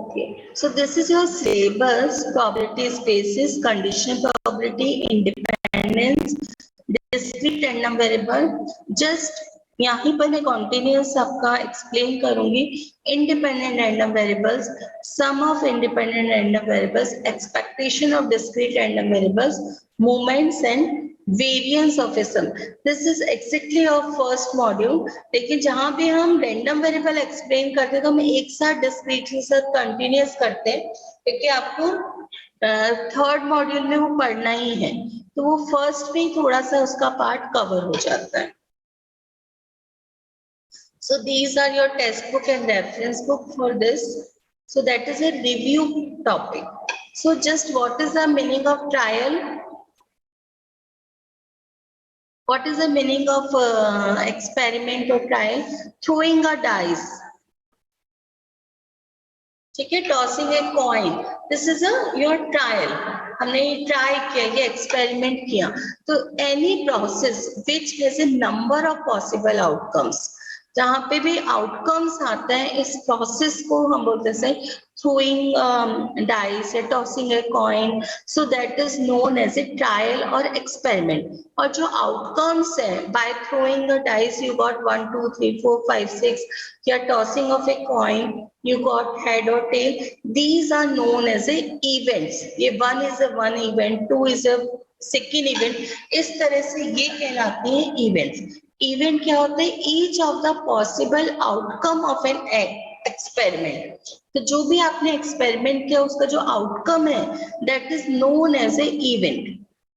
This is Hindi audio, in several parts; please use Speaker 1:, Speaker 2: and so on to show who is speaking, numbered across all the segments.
Speaker 1: Okay, so this is your syllabus: probability spaces, conditional probability, independence, discrete random variable. Just यहाँ पर मैं continuous आपका explain करूँगी independent random variables, sum of independent random variables, expectation of discrete random variables, moments and variance of a sum. This is exactly our first module. लेकिन जहाँ पे हम random variable explain करते हैं तो हम एक साथ discrete के साथ continuous करते हैं क्योंकि आपको थर्ड मॉड्यूल में वो पढ़ना ही है, तो वो फर्स्ट में थोड़ा सा उसका पार्ट कवर हो जाता है. So these are your test book and reference book for this. So that is a review topic. So just what is the meaning of trial? What is the meaning of experiment or trial? Throwing a dice. ठीक है, tossing a coin, this is your trial. हमने ये ट्राई किया, ये एक्सपेरिमेंट किया. तो any process which has a number of possible outcomes, जहां पे भी आउटकम्स आता है इस प्रोसेस को हम बोलते हैं throwing dice या tossing a coin. So that is known as a trial or experiment. और जो outcomes है, by throwing a dice you got 1 2 3 4 5 6, या tossing of a coin you got head or tail. These are known as a events. ये one is a one event, two is a second event. इस तरह से ये कहलाते हैं events. Event क्या होता है? Each of the possible outcome of an experiment. तो जो भी आपने एक्सपेरिमेंट किया उसका जो आउटकम है that is known as a event.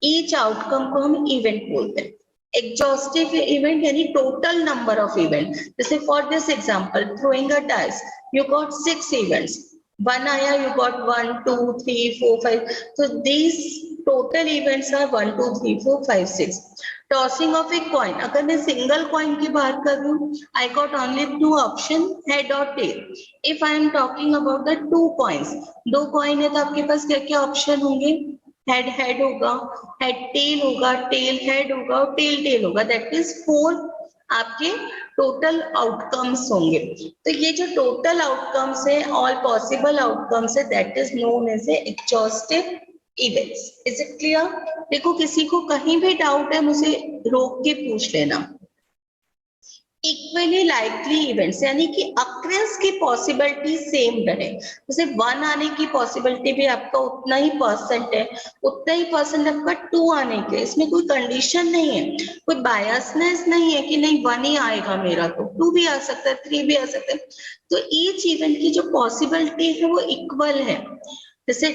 Speaker 1: Each outcome को हम इवेंट बोलते हैं. एग्जॉस्टिव इवेंट यानी टोटल नंबर ऑफ इवेंट. जैसे for this example throwing a dice, you got 6 events. 1 आया, you got 1 2 3 4 5. So these total events are 1 2 3 4 5 6. Tossing of a coin, अगर मैं सिंगल कॉइन की बात कर रही हूँ, I got only 2 option, head और tail. If I am talking about the 2 coins, 2 coin है तो आपके पास क्या क्या ऑप्शन होंगे? हेड हेड होगा, हेड टेल होगा, टेल हेड होगा और टेल टेल होगा. दैट इज 4 आपके टोटल आउटकम्स होंगे. तो ये जो टोटल आउटकम्स है, ऑल पॉसिबल आउटकम्स है, that is known as a exhaustive events. Is it clear? देखो किसी को कहीं भी डाउट है मुझे रोक के पूछ लेना. इक्वली लाइकली इवेंट्स यानी कि अक्रेंस की पॉसिबिलिटी सेम रहे. जैसे 1 आने की पॉसिबिलिटी भी आपका उतना ही परसेंट है, उतना ही परसेंट आपका 2 आने के. इसमें कोई कंडीशन नहीं है, कोई बायसनेस नहीं है कि नहीं 1 ही आएगा मेरा, तो 2 भी आ सकता है, 3 भी आ सकता है. तो ईच इवेंट की जो पॉसिबिलिटी है वो इक्वल है. जैसे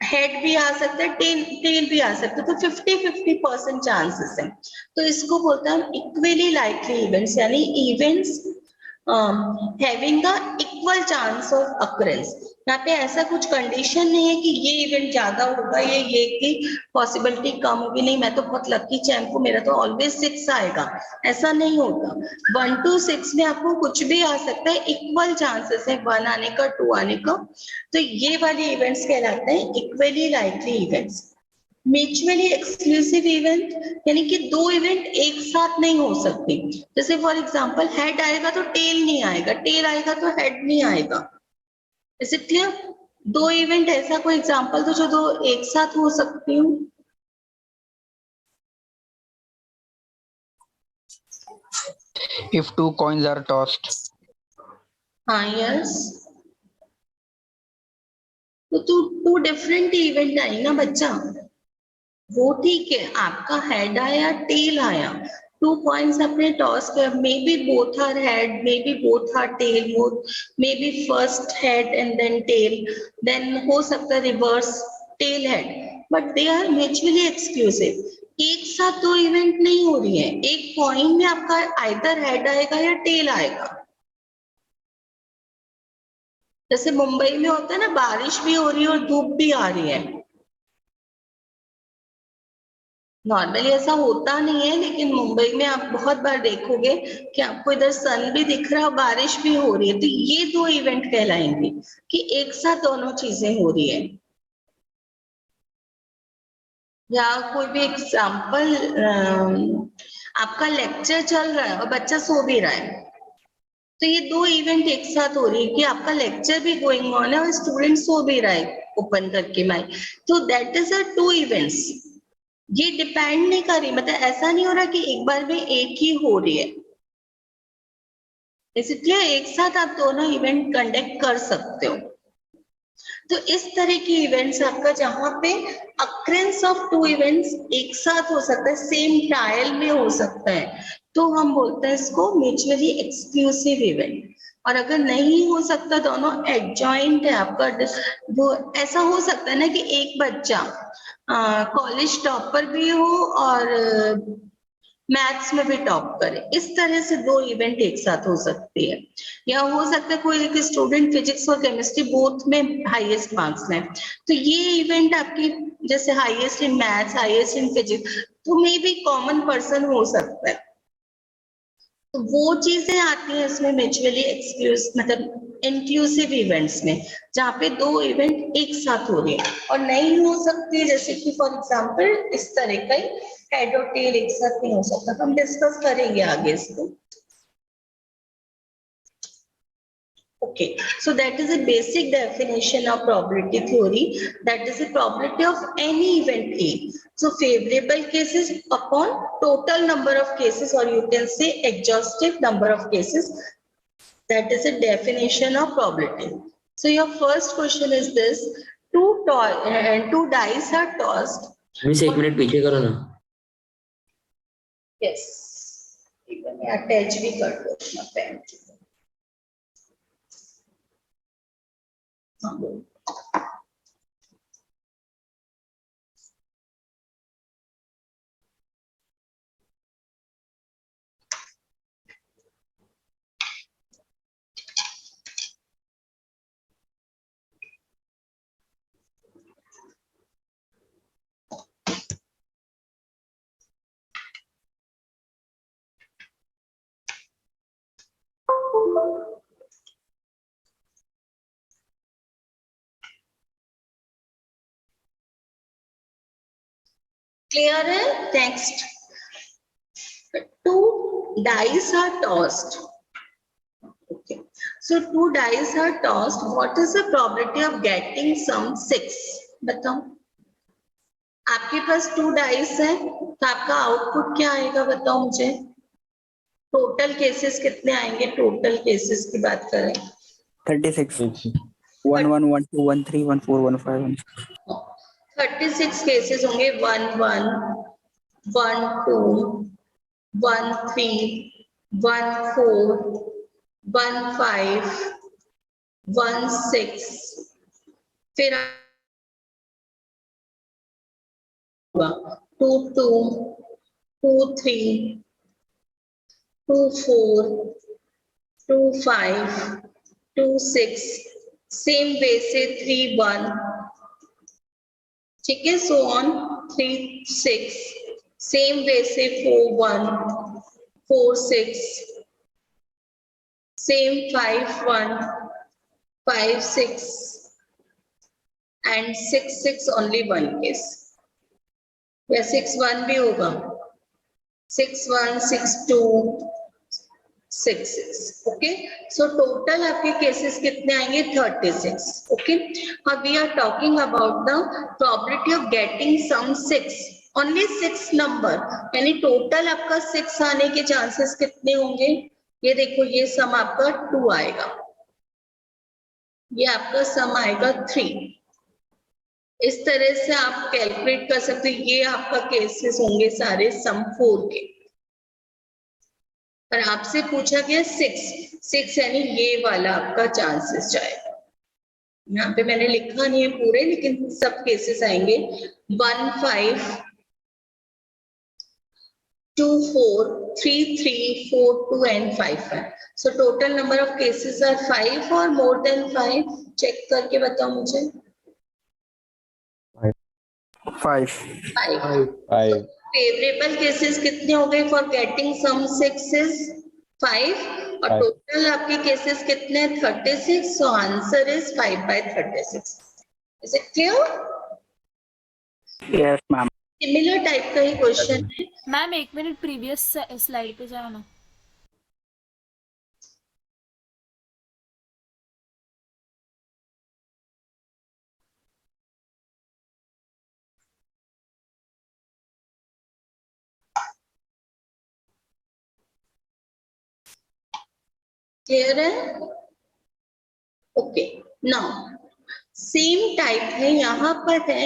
Speaker 1: हेड भी आ सकता है, टेल भी आ सकता है, तो 50-50% चांसेस है. तो इसको बोलते हैं इक्वली लाइकली इवेंट्स, यानी events having the equal chance of occurrence. यहाँ पे ऐसा कुछ कंडीशन नहीं है कि ये इवेंट ज्यादा होगा, ये की पॉसिबिलिटी कम होगी. नहीं, मैं तो बहुत लकी चैम्प हूँ, मेरा तो ऑलवेज 6 आएगा, ऐसा नहीं होगा. 1 to 6 में आपको कुछ भी आ सकता है, इक्वल चांसेस है 1 आने का, 2 आने का. तो ये वाले इवेंट्स कहलाते हैं equally likely events. Mutually exclusive event यानी कि 2 इवेंट एक साथ नहीं हो सकते. जैसे फॉर एग्जांपल हेड आएगा तो टेल नहीं आएगा, टेल आएगा तो हेड नहीं आएगा. Is it clear? 2 इवेंट ऐसा कोई एग्जांपल तो जो 2 एक साथ हो सकती हूँ.
Speaker 2: If 2 coins are tossed.
Speaker 1: हाँ, यस. तो 2 डिफरेंट इवेंट आई ना बच्चा, वो ठीक है. आपका हेड आया, टेल आया, 2 कॉइन्स आपने टॉस कर, maybe both are head, maybe both are tail, maybe first head and then tail, then हो सकता है reverse tail head, but they are mutually exclusive. एक साथ 2 इवेंट नहीं हो रही है. एक कॉइन में आपका आइदर हेड आएगा या टेल आएगा. जैसे मुंबई में होता है ना, बारिश भी हो रही है और धूप भी आ रही है. नॉर्मली ऐसा होता नहीं है, लेकिन मुंबई में आप बहुत बार देखोगे कि आपको इधर सन भी दिख रहा है और बारिश भी हो रही है. तो ये 2 इवेंट कहलाएंगे कि एक साथ दोनों चीजें हो रही है. या कोई भी एग्जाम्पल, आपका लेक्चर चल रहा है और बच्चा सो भी रहा है, तो ये दो इवेंट एक साथ हो रही है कि आपका लेक्चर भी गोइंग ऑन है और स्टूडेंट सो भी रहा है ओपन करके माइक, तो that is a two events. ये डिपेंड नहीं कर रही, मतलब ऐसा नहीं हो रहा कि एक बार में एक ही हो रही है, इसलिए एक साथ आप दोनों इवेंट कंडक्ट कर सकते हो। तो इस तरह की इवेंट्स आपका जहां पे अक्रेंस ऑफ टू इवेंट्स एक साथ हो सकता है, सेम ट्रायल में हो सकता है, तो हम बोलते हैं इसको म्यूचुअली एक्सक्लूसिव इवेंट। और अगर नहीं हो सकता, दोनों एडजॉइंट है आपका, वो ऐसा हो सकता है ना कि एक बच्चा कॉलेज टॉपर भी हो और मैथ्स में भी टॉप करे, इस तरह से दो इवेंट एक साथ हो सकती है। या हो सकता है कोई एक स्टूडेंट फिजिक्स और केमिस्ट्री बोथ में हाईएस्ट मार्क्स लाए, तो ये इवेंट आपकी जैसे highest in maths, highest in physics, तो मे भी कॉमन पर्सन हो सकता है। तो वो चीजें आती हैं इसमें म्यूचुअली एक्सक्लूसिव, मतलब इंक्लूसिव इवेंट्स में, जहाँ पे दो इवेंट एक साथ हो रहे हैं। और नहीं हो सकती जैसे कि फॉर एग्जांपल इस तरह का हेड और टेल एक साथ नहीं हो सकता, तो हम डिस्कस करेंगे आगे इसको। Okay, so that is a basic definition of probability theory. That is a probability of any event A. So favorable cases upon total number of cases, or you can say exhaustive number of cases. That is a definition of probability. So your first question is this: two dice are tossed.
Speaker 3: Miss एक मिनट पीछे करो ना।
Speaker 1: Yes. even attach भी कर दो अपना पेन। हाँ, बोलो। Clear है? Next. Two dice are tossed. Okay. So two dice are tossed. What is the probability of getting some six? बताओ। आपके पास टू डाइस है, तो आपका आउटपुट क्या आएगा बताओ मुझे। टोटल केसेस कितने आएंगे? टोटल केसेस की बात करें
Speaker 2: 36 1 1 1 2 1 3 1 4 1 5 1
Speaker 1: 36 केसेस होंगे। 1 1 1 2 1 3 1 4 1 5 1 6, फिर 2 2 2 3 2 4 2 5 2 6, सेम वे से 3 1, ठीक है, सो ऑन 3 6, सेम वे से 4 1 4 6, same 5 1 5 6 and 6 6 only one case, या 6 1 भी होगा, 6 1 6 2 6 6, ओके। सो टोटल आपके केसेस कितने आएंगे? 36, ओके। अब we are talking about the probability of getting sum 6, only 6 number, यानी टोटल आपका 6 आने के चांसेस कितने होंगे? ये देखो, ये सम आपका 2 आएगा, ये आपका सम आएगा 3। इस तरह से आप कैलकुलेट कर सकते हो। ये आपका केसेस होंगे सारे सम 4 के। पर आपसे पूछा गया 6 यानी ये वाला आपका चांसेस जाएगा। यहाँ पे मैंने लिखा नहीं है पूरे, लेकिन सब केसेस आएंगे 1 5 2 4 3 3 4 2 and 5 5। So total number of cases are 5 और मोर देन 5। चेक करके बताओ मुझे।
Speaker 2: 5
Speaker 1: 5। फेवरेबल केसेस कितने हो गए फॉर गेटिंग सम 6 5, और टोटल आपके केसेस कितने? 36। So answer is 5/36। Is it clear?
Speaker 2: Yes ma'am.
Speaker 1: Similar type का ही क्वेश्चन है।
Speaker 4: मैम 1 मिनट प्रीवियस स्लाइड पे जाओ ना।
Speaker 1: क्लियर है? ओके, नाउ सेम टाइप है, यहाँ पर है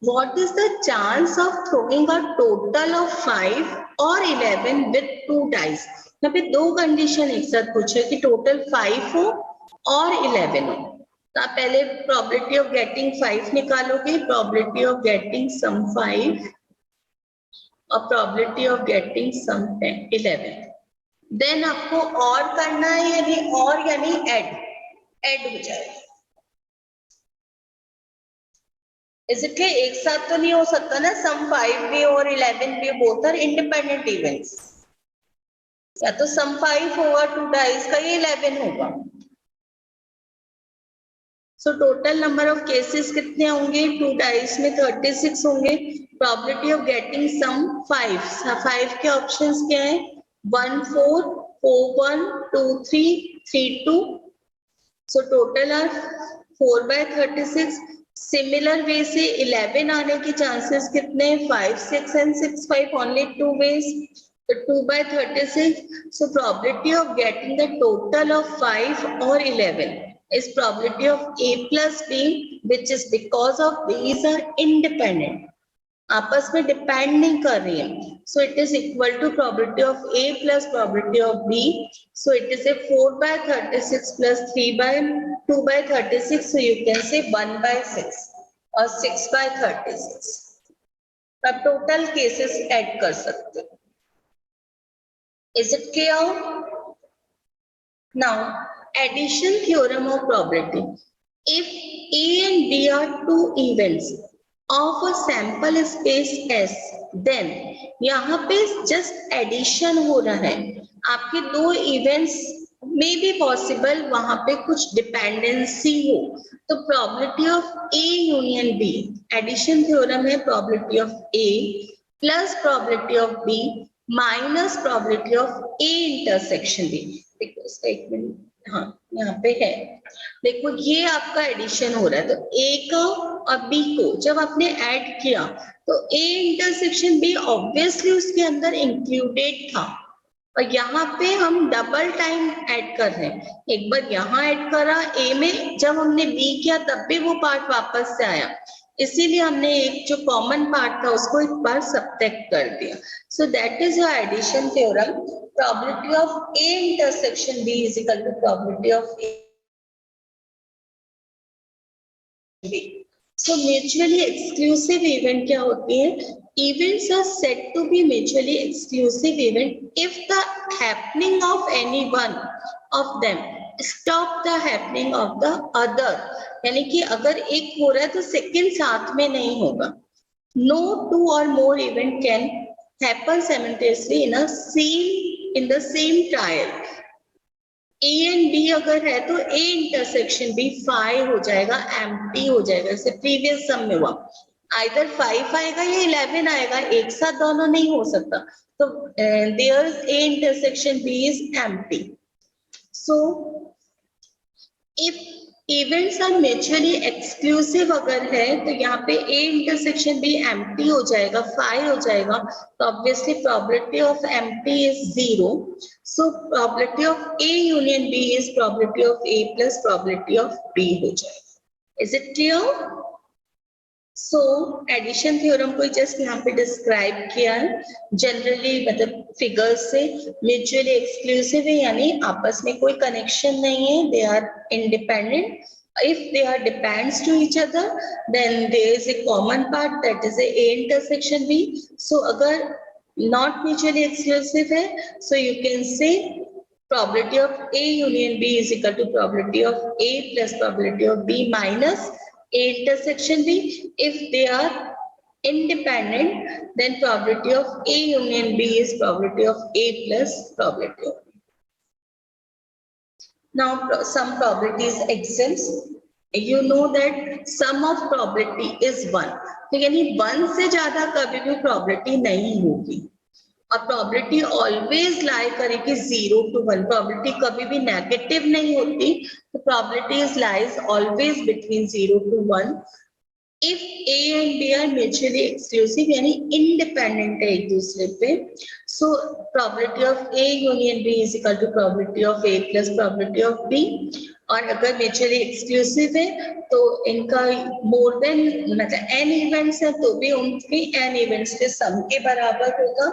Speaker 1: what is the chance of throwing a total of 5 और 11 विद 2 डाइस। यहाँ पे दो कंडीशन एक साथ पूछे कि टोटल 5 हो और 11 हो। तो आप पहले प्रोबेबिलिटी ऑफ गेटिंग 5 निकालोगे, प्रोबेबिलिटी ऑफ गेटिंग सम 5 और probability of getting sum 11। Then आपको और करना है, यानी और यानी ऐड हो जाएगा। इसलिए एक साथ तो नहीं हो सकता ना, सम 5 भी और 11 भी, बोथ आर इंडिपेंडेंट इवेंट्स। या तो सम 5 होगा 2 डाइस का, ये 11 होगा। सो टोटल नंबर ऑफ केसेस कितने होंगे? 2 डाइस में 36 होंगे। प्रोबेबिलिटी ऑफ गेटिंग सम 5 के ऑप्शंस क्या है? 1 4 4 1 2 3 3 2। So total are 4/36। Similar way से 11 आने की चांसेस कितने? 5 6 and 6 5, ओनली 2 ways, तो 2/36। सो probability of getting the total of 5 और 11 is probability of A plus B, which is because of these are independent, आपस में डिपेंड नहीं कर रही है। So it is equal to probability of A plus probability of B। So it is a 4/36 plus 2/36, so you can say 1/6 और 6/36। अब टोटल केसेस ऐड कर सकते हो। Is it clear? Now, addition theorem of probability. If A and B are two events of a sample space S, then यहाँ पे just addition हो रहा है। आपके दो events में भी possible वहां पे कुछ dependency हो, तो probability of A union B, addition theorem है probability of A plus probability of B minus probability of A intersection B। देखो इसका एक मिनट, हाँ यहाँ पे है, देखो ये आपका एडिशन हो रहा है, तो A को और B को जब आपने ऐड किया तो A इंटरसेक्शन B ऑब्वियसली उसके अंदर इंक्लूडेड था, और यहाँ पे हम डबल टाइम ऐड कर रहे हैं। एक बार यहाँ ऐड करा A में, जब हमने B किया तब भी वो पार्ट वापस से आया, इसीलिए हमने एक जो कॉमन पार्ट था उसको एक बार सबट्रैक्ट कर दिया। So that is your addition theorem. Probability of A intersection B is equal to probability of A B। So mutually exclusive event क्या होती है? Events are said to be mutually exclusive event if the happening of any one of them stop the happening of the other। यानी कि अगर एक हो रहा है तो सेकंड साथ में नहीं होगा। No two or more event can happen simultaneously in the same trial। A and B अगर है तो A intersection B 5 हो जाएगा, empty हो जाएगा, जैसे प्रीवियस सम में हुआ। आइदर 5 आएगा या 11 आएगा, एक साथ दोनों नहीं हो सकता, तो there A intersection B is empty। So if events are mutually exclusive अगर है तो यहाँ पे A intersection B empty हो जाएगा, 5 हो जाएगा, तो obviously probability of empty is 0। So probability of A union B is probability of A plus probability of B हो जाएगा। Is it clear? So addition theorem को जस्ट यहाँ पे डिस्क्राइब किया है जनरली, मतलब फिगर्स से। म्यूचुअली एक्सक्लूसिव है यानी आपस में कोई कनेक्शन नहीं है, they are independent. if they are depends to each other then there is a common part, that is a intersection B। so अगर not mutually exclusive है, so you can say probability of A union B is equal to probability of A plus probability of B minus A intersection B। if they are independent then probability of A union B is probability of A plus probability of B। Now some probabilities exists, you know that sum of probability is 1, तो यानी 1 से ज्यादा कभी भी probability नहीं होगी, और probability always lie करेगी 0 to 1। probability कभी भी नेगेटिव नहीं होती, तो probability lies always between 0 to 1। If A and B are mutually exclusive यानी इंडिपेंडेंट है एक दूसरे पे, so probability of A union B is equal to probability of A plus probability of B. और अगर म्यूचुअली एक्सक्लूसिव है तो इनका मोर देन मतलब एन इवेंट्स है तो भी उनके एन इवेंट्स के सम के बराबर होगा।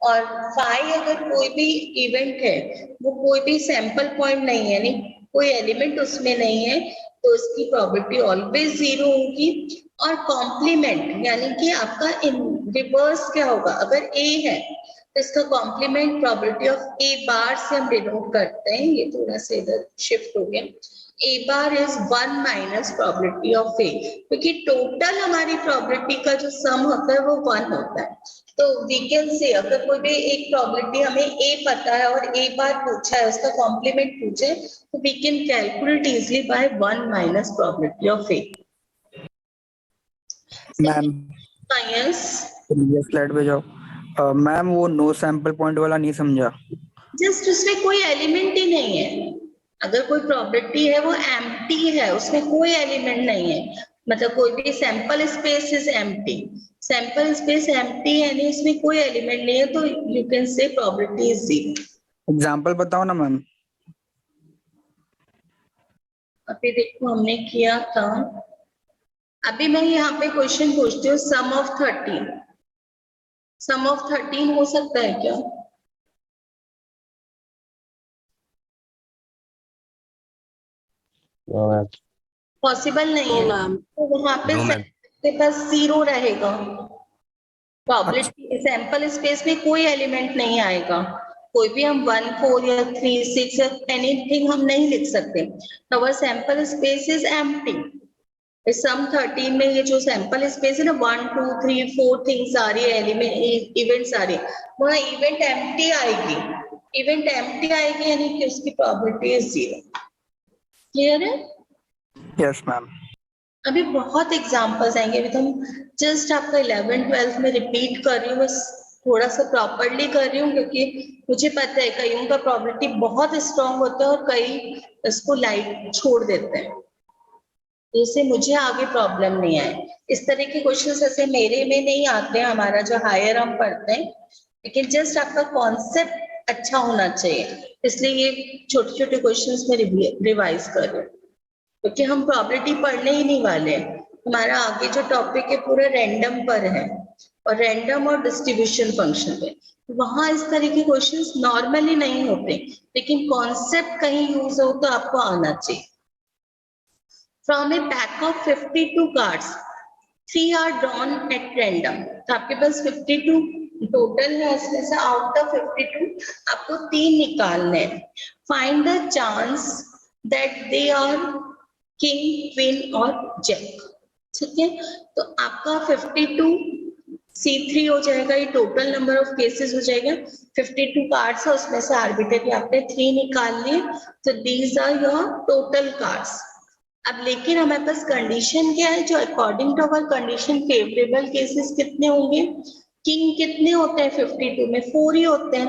Speaker 1: और फाई अगर कोई भी इवेंट है वो कोई भी सैंपल पॉइंट नहीं है, यानी कोई एलिमेंट उसमें नहीं है, तो इसकी प्रोबेबिलिटी ऑलवेज जीरो होगी। और कॉम्प्लीमेंट यानी कि आपका इन रिवर्स क्या होगा, अगर ए है तो इसका कॉम्प्लीमेंट प्रोबेबिलिटी ऑफ ए बार से हम डिनोट करते हैं, ये थोड़ा सा इधर शिफ्ट हो गया, A bar is 1 minus probability of A, क्योंकि टोटल हमारी प्रोबेबिलिटी का जो सम होता है वो 1 होता है। तो वी कैन से अगर कोई भी एक प्रोबेबिलिटी हमें ए पता है और ए बार पूछा है, उसका कॉम्प्लीमेंट पूछे, तो we can calculate easily by 1 minus probability of A.
Speaker 2: Ma'am
Speaker 1: yes,
Speaker 2: previous slide पे जाओ। मैम वो नो सैंपल पॉइंट वाला नहीं समझा।
Speaker 1: जस्ट उसमें कोई एलिमेंट ही नहीं है। अगर कोई प्रोबेबिलिटी है वो एम्प्टी है, उसमें कोई एलिमेंट नहीं है, मतलब कोई भी sample space is empty, sample space empty है यानी इसमें कोई एलिमेंट नहीं है, तो you can say probability is zero.
Speaker 2: Example बताओ ना मैम।
Speaker 1: अभी देखो हमने किया था, अभी मैं यहाँ पे क्वेश्चन पूछती हूँ, सम ऑफ 13, सम ऑफ 13 हो सकता है क्या? पॉसिबल नहीं है, तो वहां पे के पास जीरो रहेगा, प्रोबेबिलिटी सैंपल स्पेस में कोई एलिमेंट नहीं आएगा, कोई भी हम 1 4 या 3 6 या एनीथिंग हम नहीं लिख सकते, अवर सैंपल स्पेस इज एम्प्टी। सम 13 में ये जो सैंपल स्पेस है ना, 1 2 3 4 थिंग्स आ रही है, एलिमेंट इवेंट्स आ रही है, वहां इवेंट एम्प्टी आएगी, इवेंट एम्प्टी आएगी यानी कि उसकी प्रोबेबिलिटी इज जीरो। क्लियर है?
Speaker 2: Yes ma'am.
Speaker 1: अभी बहुत एग्जांपल्स आएंगे, अभी तो हम जस्ट आपका 11 12 में रिपीट कर रही हूँ, बस थोड़ा सा प्रॉपरली कर रही हूँ, क्योंकि मुझे पता है कईयों का प्रोबेबिलिटी बहुत स्ट्रांग होता है और कई इसको लाइट छोड़ देते हैं, इससे मुझे आगे प्रॉब्लम नहीं आए। इस तरह के क्वेश्चंस ऐसे मेरे में नहीं आते हैं, हमारा जो हायर हम पढ़ते हैं, लेकिन जस्ट आपका कॉन्सेप्ट अच्छा होना चाहिए, इसलिए ये छोटे छोटे क्वेश्चंस में रिवाइज कर रहे हैं, क्योंकि हम प्रोबेबिलिटी पढ़ने ही नहीं वाले, हमारा आगे जो टॉपिक है पूरा रैंडम पर है, और रैंडम और डिस्ट्रीब्यूशन फंक्शन पे, वहां इस तरह के क्वेश्चंस नॉर्मली नहीं होते, लेकिन कॉन्सेप्ट कहीं यूज हो तो आपको आना चाहिए। From a pack of 52 cards, 3 are drawn at random. तो आपके पास 52 टोटल है, उसमें से आउट ऑफ 52 आपको 3 निकालने हैं। Find the chance that they are king, queen और jack. ठीक है, तो आपका 52 C3 हो जाएगा, ये टोटल नंबर ऑफ केसेस हो जाएगा। 52 कार्ड्स है, उसमें से आर्बिट्ररी आपने 3 निकाल लिए, तो these are your total cards. अब लेकिन हमारे पास कंडीशन क्या है, जो according to our condition favourable cases कितने होंगे, किंग कितने होते हैं 52 में, 4 ही होते हैं,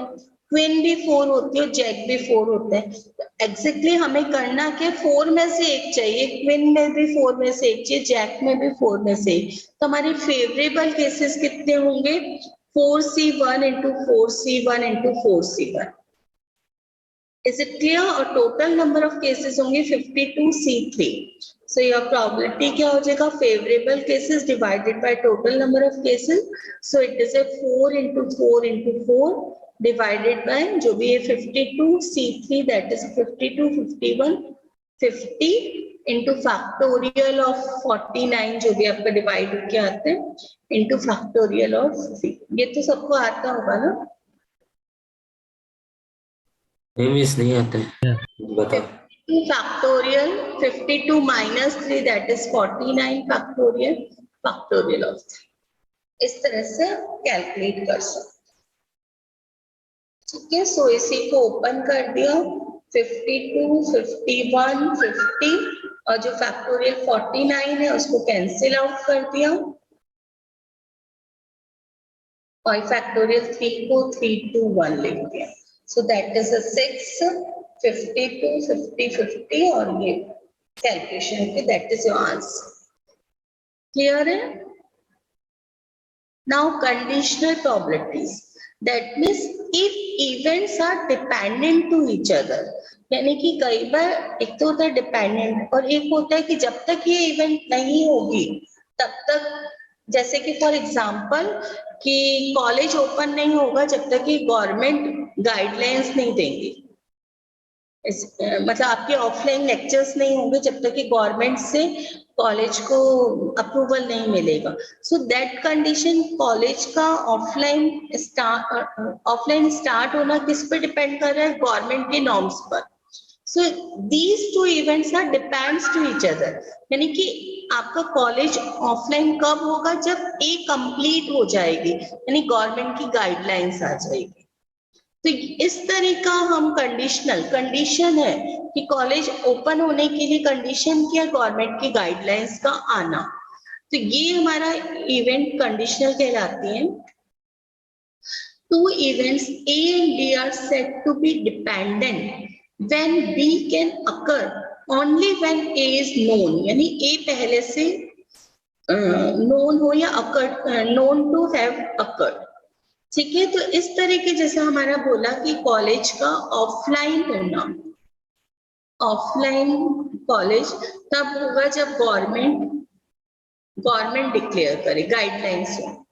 Speaker 1: क्वीन भी 4 होती है, जैक भी 4 होते हैं, तो एग्जैक्टली हमें करना क्या, 4 में से एक चाहिए, क्वीन में भी 4 में से एक चाहिए, जैक में भी 4 में से एक, तो हमारे फेवरेबल केसेस कितने होंगे, 4C1 into 4C1 into 4C1। Is it clear? और टोटल नंबर ऑफ केसेस होंगे 52C3। सो योर प्रोबेबिलिटी क्या हो जाएगा, favourable cases divided by total number of cases, so it is 4 into 4 into 4 divided by जो भी है 52C3, that is 52 51 50 into factorial of 49 जो भी आपका डिवाइड होके आते हैं, into फैक्टोरियल ऑफ 3। ये तो सबको आता होगा ना?
Speaker 3: मिस नहीं आता है, बताओ।
Speaker 1: 52 factorial 52 minus 3 that is 49 factorial factorial of 3, इस तरह से कैलकुलेट कर सकते। ठीक है, सो इसी को ओपन कर दिया, 52 51 50 और जो फैक्टोरियल 49 है उसको कैंसिल आउट कर दिया, और फैक्टोरियल 3 को 3 2 1 लिख दिया, सो दैट इज 6 52 50 50 और ये कैलकुलेशन के that is your answer. Clear है? Now conditional probabilities. That means if events are dependent to each other. यानी कि कई बार एक तो होता है डिपेंडेंट और एक होता है कि जब तक ये इवेंट नहीं होगी तब तक, जैसे कि फॉर एग्जांपल कि कॉलेज ओपन नहीं होगा जब तक कि गवर्नमेंट गाइडलाइंस नहीं देंगी। मतलब आपके ऑफलाइन लेक्चर्स नहीं होंगे जब तक कि गवर्नमेंट से कॉलेज को अप्रूवल नहीं मिलेगा। सो दैट कंडीशन कॉलेज का ऑफलाइन स्टार्ट होना किस पे डिपेंड कर रहा है? गवर्नमेंट के नॉर्म्स पर। So these two events are depends to each other. यानी कि आपका कॉलेज ऑफलाइन कब होगा? जब ए कंप्लीट हो जाएगी, यानी गवर्नमेंट की गाइडलाइंस आ जाएगी। तो इस तरह का हम कंडीशन है कि कॉलेज ओपन होने के लिए कंडीशन क्या? गवर्नमेंट की गाइडलाइंस का आना। तो ये हमारा इवेंट कंडीशनल कहलाती हैं। Two events A and B are said to be dependent when B can occur only when A is known, यानी A पहले से known हो या known to have occurred। ठीक है, तो इस तरह के जैसे हमारा बोला कि कॉलेज का ऑफलाइन होना, ऑफलाइन कॉलेज तब होगा जब गवर्नमेंट डिक्लेयर करे, गाइडलाइंस हो।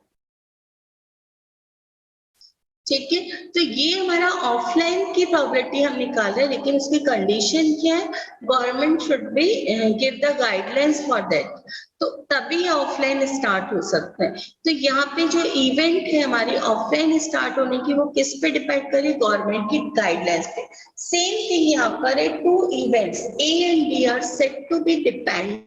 Speaker 1: ठीक है, तो ये हमारा ऑफलाइन की प्रोबेबिलिटी हम निकाल रहे हैं, लेकिन उसकी कंडीशन क्या है? Government should be give the guidelines for that, तो तभी ऑफलाइन स्टार्ट हो सकता है। तो यहाँ पे जो इवेंट है हमारी ऑफलाइन स्टार्ट होने की, वो किस पे डिपेंड करे? गवर्नमेंट की गाइडलाइंस पे। सेम थिंग यहाँ पर है, two events A and B are said to be depend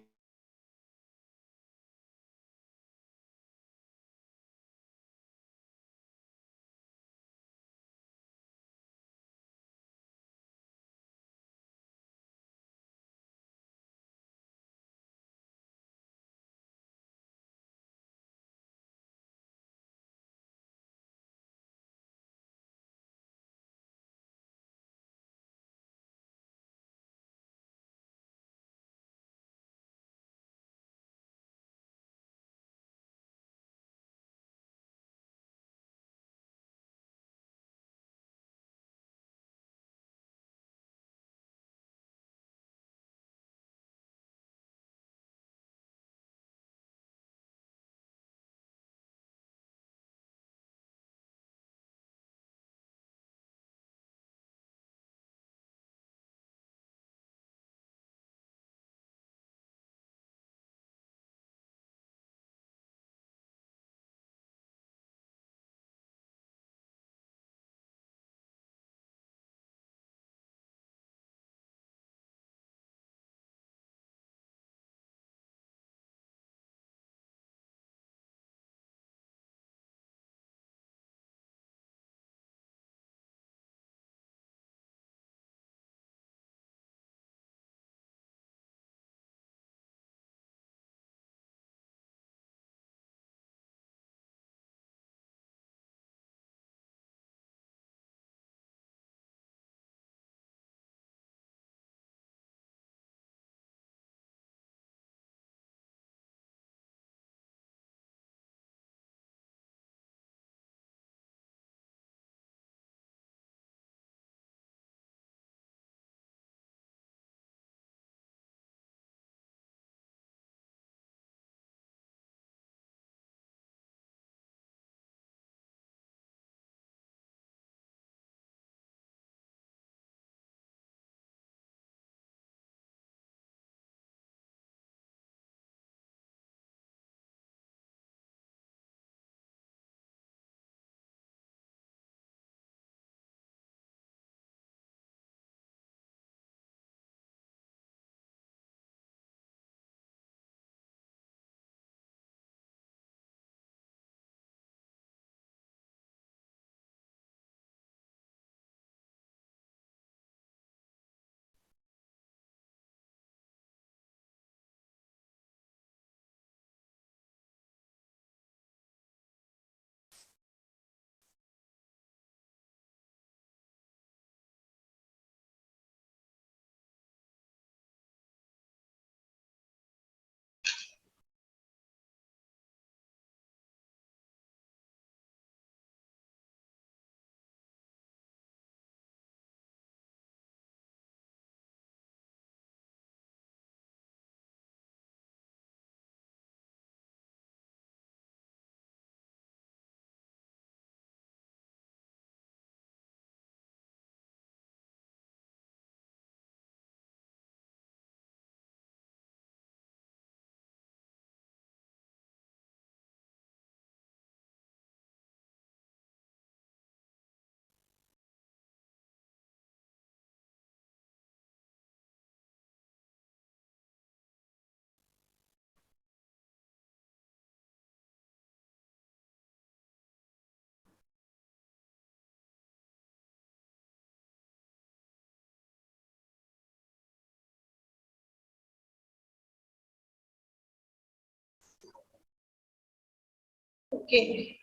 Speaker 1: okay,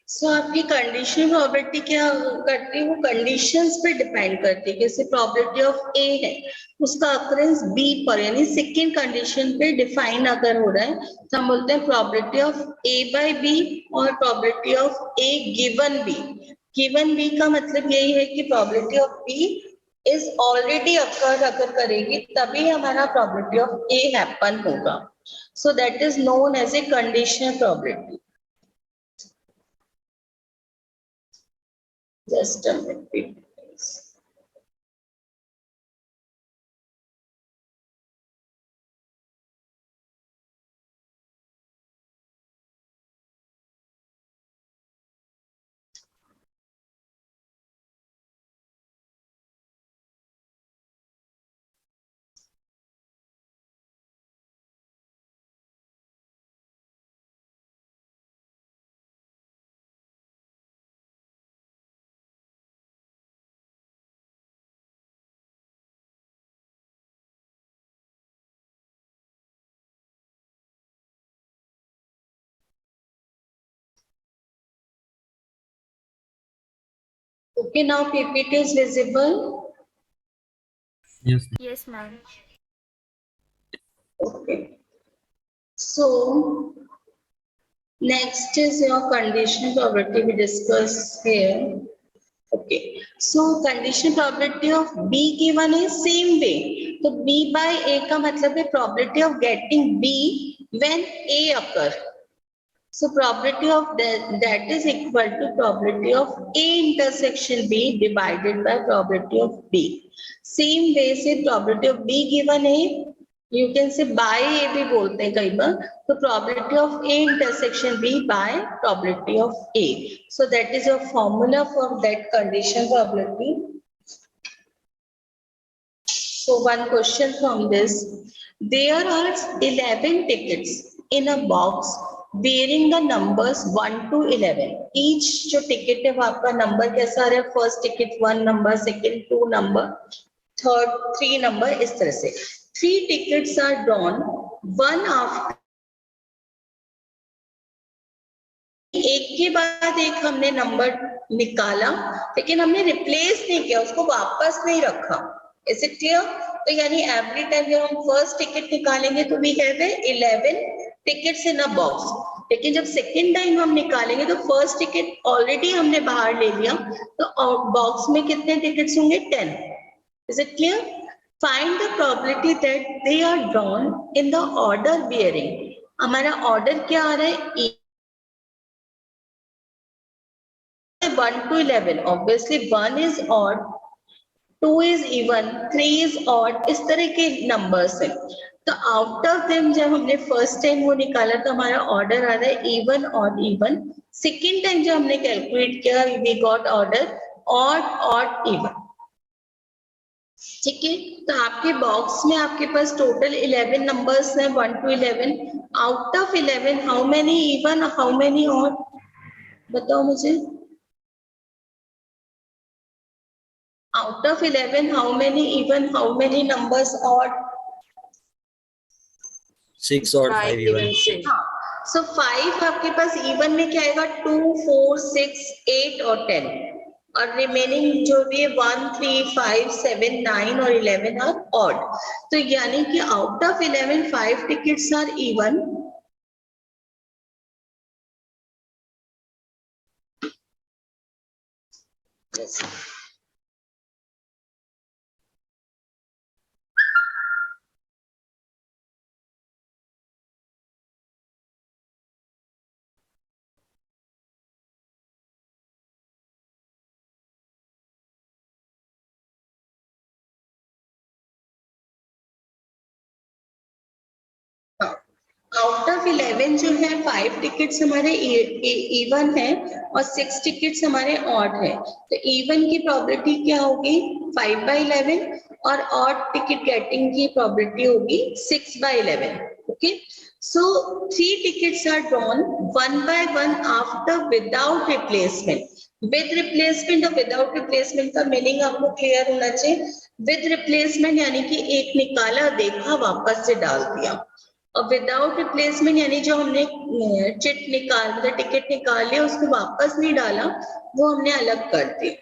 Speaker 1: so आपकी कंडीशनल प्रोबेबिलिटी क्या करती है, वो कंडीशंस पे डिपेंड करती है। जैसे प्रोबेबिलिटी ऑफ ए है, उसका अकरेंस बी पर यानी सेकेंड कंडीशन पे डिफाइन अगर हो रहा है तो हम बोलते हैं probability of A by B और probability of A given B. Given B का मतलब यही है कि probability of B is already occur अगर करेगी तभी हमारा प्रोबेबिलिटी ऑफ ए हैपन होगा। So that is known as a conditional probability. Just a minute, please. Okay, now PPT is visible.
Speaker 4: Yes.
Speaker 5: Yes, ma'am.
Speaker 1: Okay. So next is your conditional probability we discuss here. Okay. So conditional probability of B given is same way. तो B by A का मतलब है probability of getting B when A occur. So probability of that is equal to probability of A intersection B divided by probability of B. Same way से probability of B given A, you can say by A भी बोलते हैं कई बार, तो probability of A intersection B by probability of A. So that is your formula for that condition probability. So one question from this, there are 11 tickets in a box bearing the numbers 1 to 11. Each जो ticket है वो आपका number कैसा आ रहा है, first ticket 1 number, second 2 number, third 3 number, इस तरह से 3 tickets are drawn, one after एक के बाद एक हमने नंबर निकाला, लेकिन हमने रिप्लेस नहीं किया, उसको वापस नहीं रखा। Is it clear? तो यानी एवरी टाइम जब हम फर्स्ट टिकट निकालेंगे तो we have 11 tickets in a box, लेकिन जब सेकेंड टाइम हम निकालेंगे तो फर्स्ट टिकट ऑलरेडी हमने बाहर ले लिया, तो बॉक्स में कितने टिकट्स होंगे? 10। Is it clear? Find the probability that they are drawn in the order bearing. हमारा ऑर्डर क्या आ रहा है? 1 to 11, obviously 1 is odd, 2 is even, 3 is odd, इस तरह के नंबर्स हैं। तो आउट ऑफ देम जब हमने फर्स्ट टाइम वो निकाला तो हमारा ऑर्डर आ रहा है even odd even. Second time जब हमने कैलकुलेट किया we got order odd odd even. ठीक है, तो आपके बॉक्स में आपके पास टोटल 11 नंबर्स हैं 1 to 11। Out of 11 how many even, how many odd, बताओ मुझे। Out of 11, how many even, how many numbers odd?
Speaker 3: 6 or 5 even.
Speaker 1: So 5 आपके पास even में क्या आएगा? 2, 4, 6, 8 और 10, और रिमेनिंग जो भी है 1, 3, 5, 7, 9 और 11 are odd. तो यानी कि out of 11, 5 tickets are even. Yes. Out of 11 जो है 5 टिकट्स हमारे इवन है और 6 टिकट्स हमारे ऑड है। तो इवन की प्रोबेबिलिटी क्या होगी? 5/11 और ऑड टिकट गेटिंग की प्रोबेबिलिटी होगी 6/11। Okay, so 3 tickets are drawn 1 by 1 after without replacement. With replacement और विदाउट रिप्लेसमेंट का मीनिंग आपको क्लियर होना चाहिए। विद रिप्लेसमेंट यानी कि एक निकाला, देखा, वापस से डाल दिया। और विदाउट रिप्लेसमेंट यानी जो हमने चिट निकाल मतलब टिकट निकाल लिया उसको वापस नहीं डाला, वो हमने अलग कर दिया।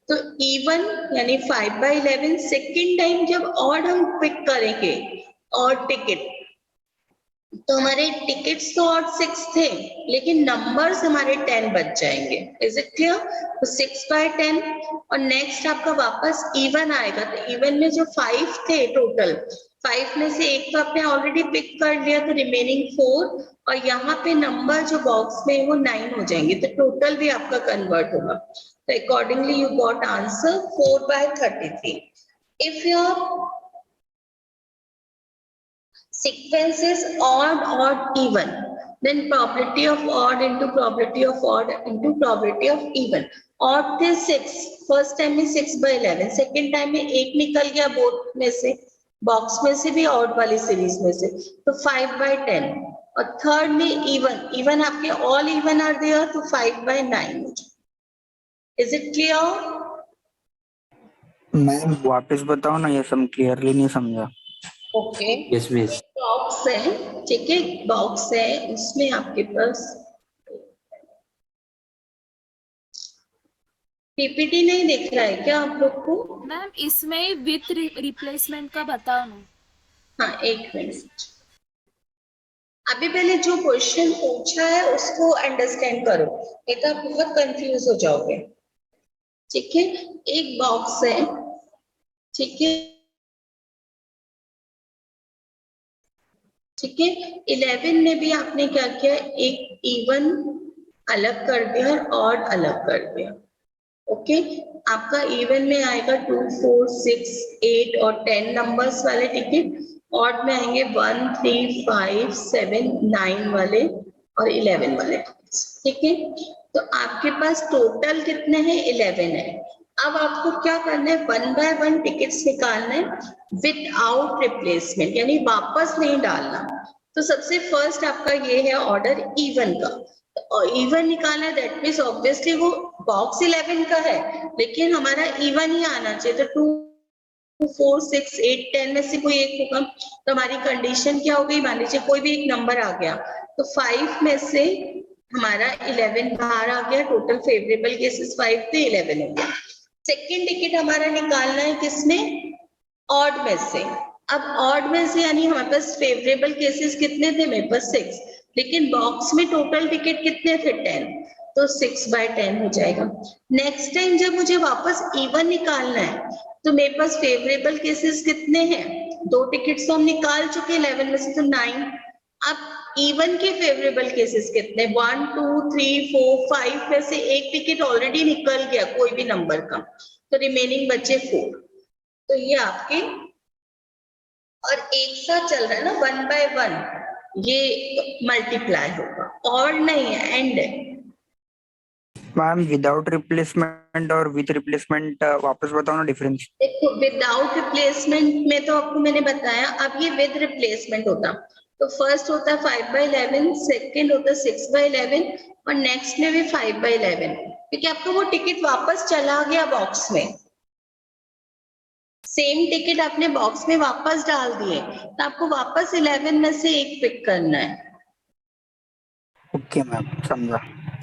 Speaker 1: तो इवन यानी 5/11 सेकेंड टाइम जब ऑड हम पिक करेंगे ऑड टिकट, तो हमारे टिकट्स तो और 6 थे लेकिन नंबर्स हमारे 10 बच जाएंगे। Is it clear? तो 6/10 और नेक्स्ट आपका वापस इवन आएगा। तो इवन में जो 5 थे टोटल, 5 में से एक तो आपने ऑलरेडी पिक कर लिया तो रिमेनिंग 4 और यहाँ पे नंबर जो बॉक्स में वो 9 हो जाएंगे तो टोटल भी आपका कन्वर्ट होगा। तो accordingly you got answer 4/33। If your sequence is odd even, then probability of odd into probability of odd into probability of even. odd थे 6, फर्स्ट टाइम में 6/11, सेकेंड टाइम में 1 निकल गया बोथ में से, बॉक्स में से भी ऑड वाली सीरीज में से, तो 5/10 और थर्ड में इवन आपके ऑल इवन आर देयर तो 5/9। Is it clear?
Speaker 2: मैम वापस बताओ ना, ये सब क्लियरली नहीं समझा।
Speaker 1: Okay
Speaker 3: Yes, miss.
Speaker 1: बॉक्स है, ठीक है, बॉक्स है, उसमें आपके पास पीपीटी नहीं दिख रहा है क्या आप लोग को?
Speaker 4: मैम इसमें विथ रिप्लेसमेंट का बताओ ना।
Speaker 1: हाँ एक मिनट, अभी पहले जो क्वेश्चन पूछा है उसको अंडरस्टैंड करो, नहीं तो आप बहुत कंफ्यूज हो जाओगे। ठीक है, एक बॉक्स है, ठीक है, ठीक है, 11 में भी आपने क्या किया, एक इवन अलग कर दिया और ऑड अलग कर दिया। ओके, आपका इवन में आएगा 2, 4, 6, 8 और 10 नंबर्स वाले टिकट, ऑड में आएंगे 1, 3, 5, 7, 9 वाले और 11 वाले टिकट्स। ठीक है, तो आपके पास टोटल कितने हैं? 11 है। अब आपको क्या करना है, 1/1 टिकट्स निकालना है विदाउट रिप्लेसमेंट, यानी वापस नहीं डालना। तो सबसे फर्स्ट आपका ये है ऑर्डर इवन का, इवन निकालना है, दैट मीन्स ऑब्वियसली वो बॉक्स 11 का है लेकिन हमारा इवन ही आना चाहिए। तो 2, 4, 6, 8, 10 में से कोई एक होगा, तो हमारी कंडीशन क्या हो गई, मान लीजिए कोई भी एक नंबर आ गया तो 5 में से हमारा 11 बाहर आ गया, टोटल फेवरेबल केसेस 5 थे, 11 हो गया। सेकेंड टिकट हमारा निकालना है किसमें, ऑड में से। अब ऑड में से यानी हमारे पास फेवरेबल केसेस कितने थे, मेरे पास 6, लेकिन बॉक्स में टोटल टिकट कितने थे, 10, तो 6/10 हो जाएगा। नेक्स्ट टाइम जब मुझे वापस इवन निकालना है तो मेरे पास फेवरेबल केसेस कितने हैं, 2 टिकट्स तो हम निकाल चुके 11 में से, तो 9। अब इवन के फेवरेबल केसेस कितने, 1, 2, 3, 4, 5 में से एक टिकट ऑलरेडी निकल गया कोई भी नंबर का, तो रिमेनिंग बचे 4। तो ये आपके, और एक साथ चल रहा है ना 1/1, ये मल्टीप्लाई होगा, और नहीं है, एंड है।
Speaker 2: मैम विदाउट रिप्लेसमेंट और विथ रिप्लेसमेंट वापस बताओ ना डिफरेंस।
Speaker 1: देखो विदाउट रिप्लेसमेंट में तो आपको मैंने बताया, अब ये विद रिप्लेसमेंट होता, तो फर्स्ट होता है 5/11, सेकेंड होता है 6/11 और नेक्स्ट में भी 5/11, क्योंकि आपको वो टिकट वापस चला गया बॉक्स में, सेम टिकट आपने बॉक्स में वापस डाल दिए, तो आपको वापस 11 में से एक पिक करना है।
Speaker 2: ओके मैम, समझा।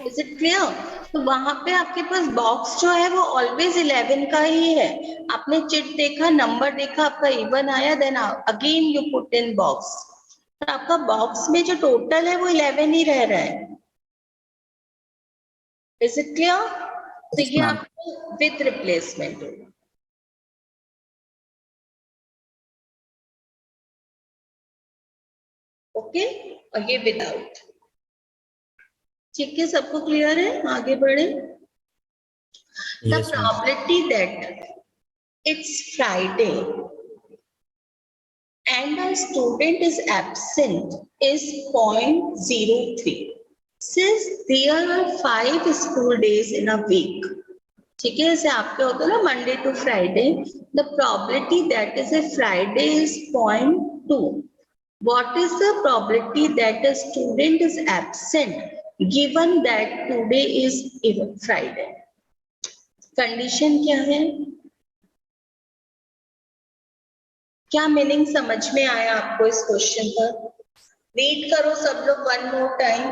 Speaker 1: Is it clear? तो वहां पे आपके पास बॉक्स जो है वो ऑलवेज 11 का ही है। आपने चिट देखा, नंबर देखा, आपका इवन आया, then again you put in box, तो आपका बॉक्स में जो टोटल है वो 11 ही रह रहा है। Is it clear? तो
Speaker 2: Yes,
Speaker 1: ये
Speaker 2: ma'am.
Speaker 1: आपको विद रिप्लेसमेंट होगा। ओके, और ये विदाउट। ठीक है, सबको क्लियर है? आगे बढ़े। The
Speaker 3: Yes, ma'am.
Speaker 1: probability that it's Friday and a student is absent is 0.03. Since there are 5 school days in a week, ठीक है, जैसे आपके होता है ना Monday to Friday, the probability that is a Friday is 0.2. What is the probability that a student is absent given that today is even Friday? Condition क्या है, क्या मीनिंग समझ में आया आपको इस क्वेश्चन पर? रीड करो सब लोग one more time.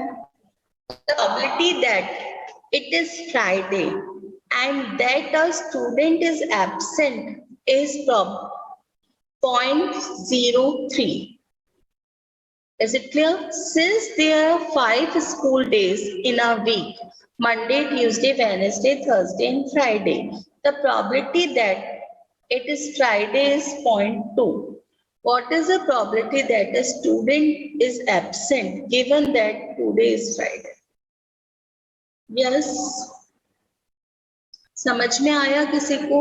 Speaker 1: Probability that it is Friday and that a student is absent is 0.03. Is it clear? Since there are 5 school days in a week, Monday, Tuesday, Wednesday, Thursday and Friday, the probability that it is Friday is 0.2. What is the probability that a student is absent given that today is Friday? Yes. समझ में आया किसी को?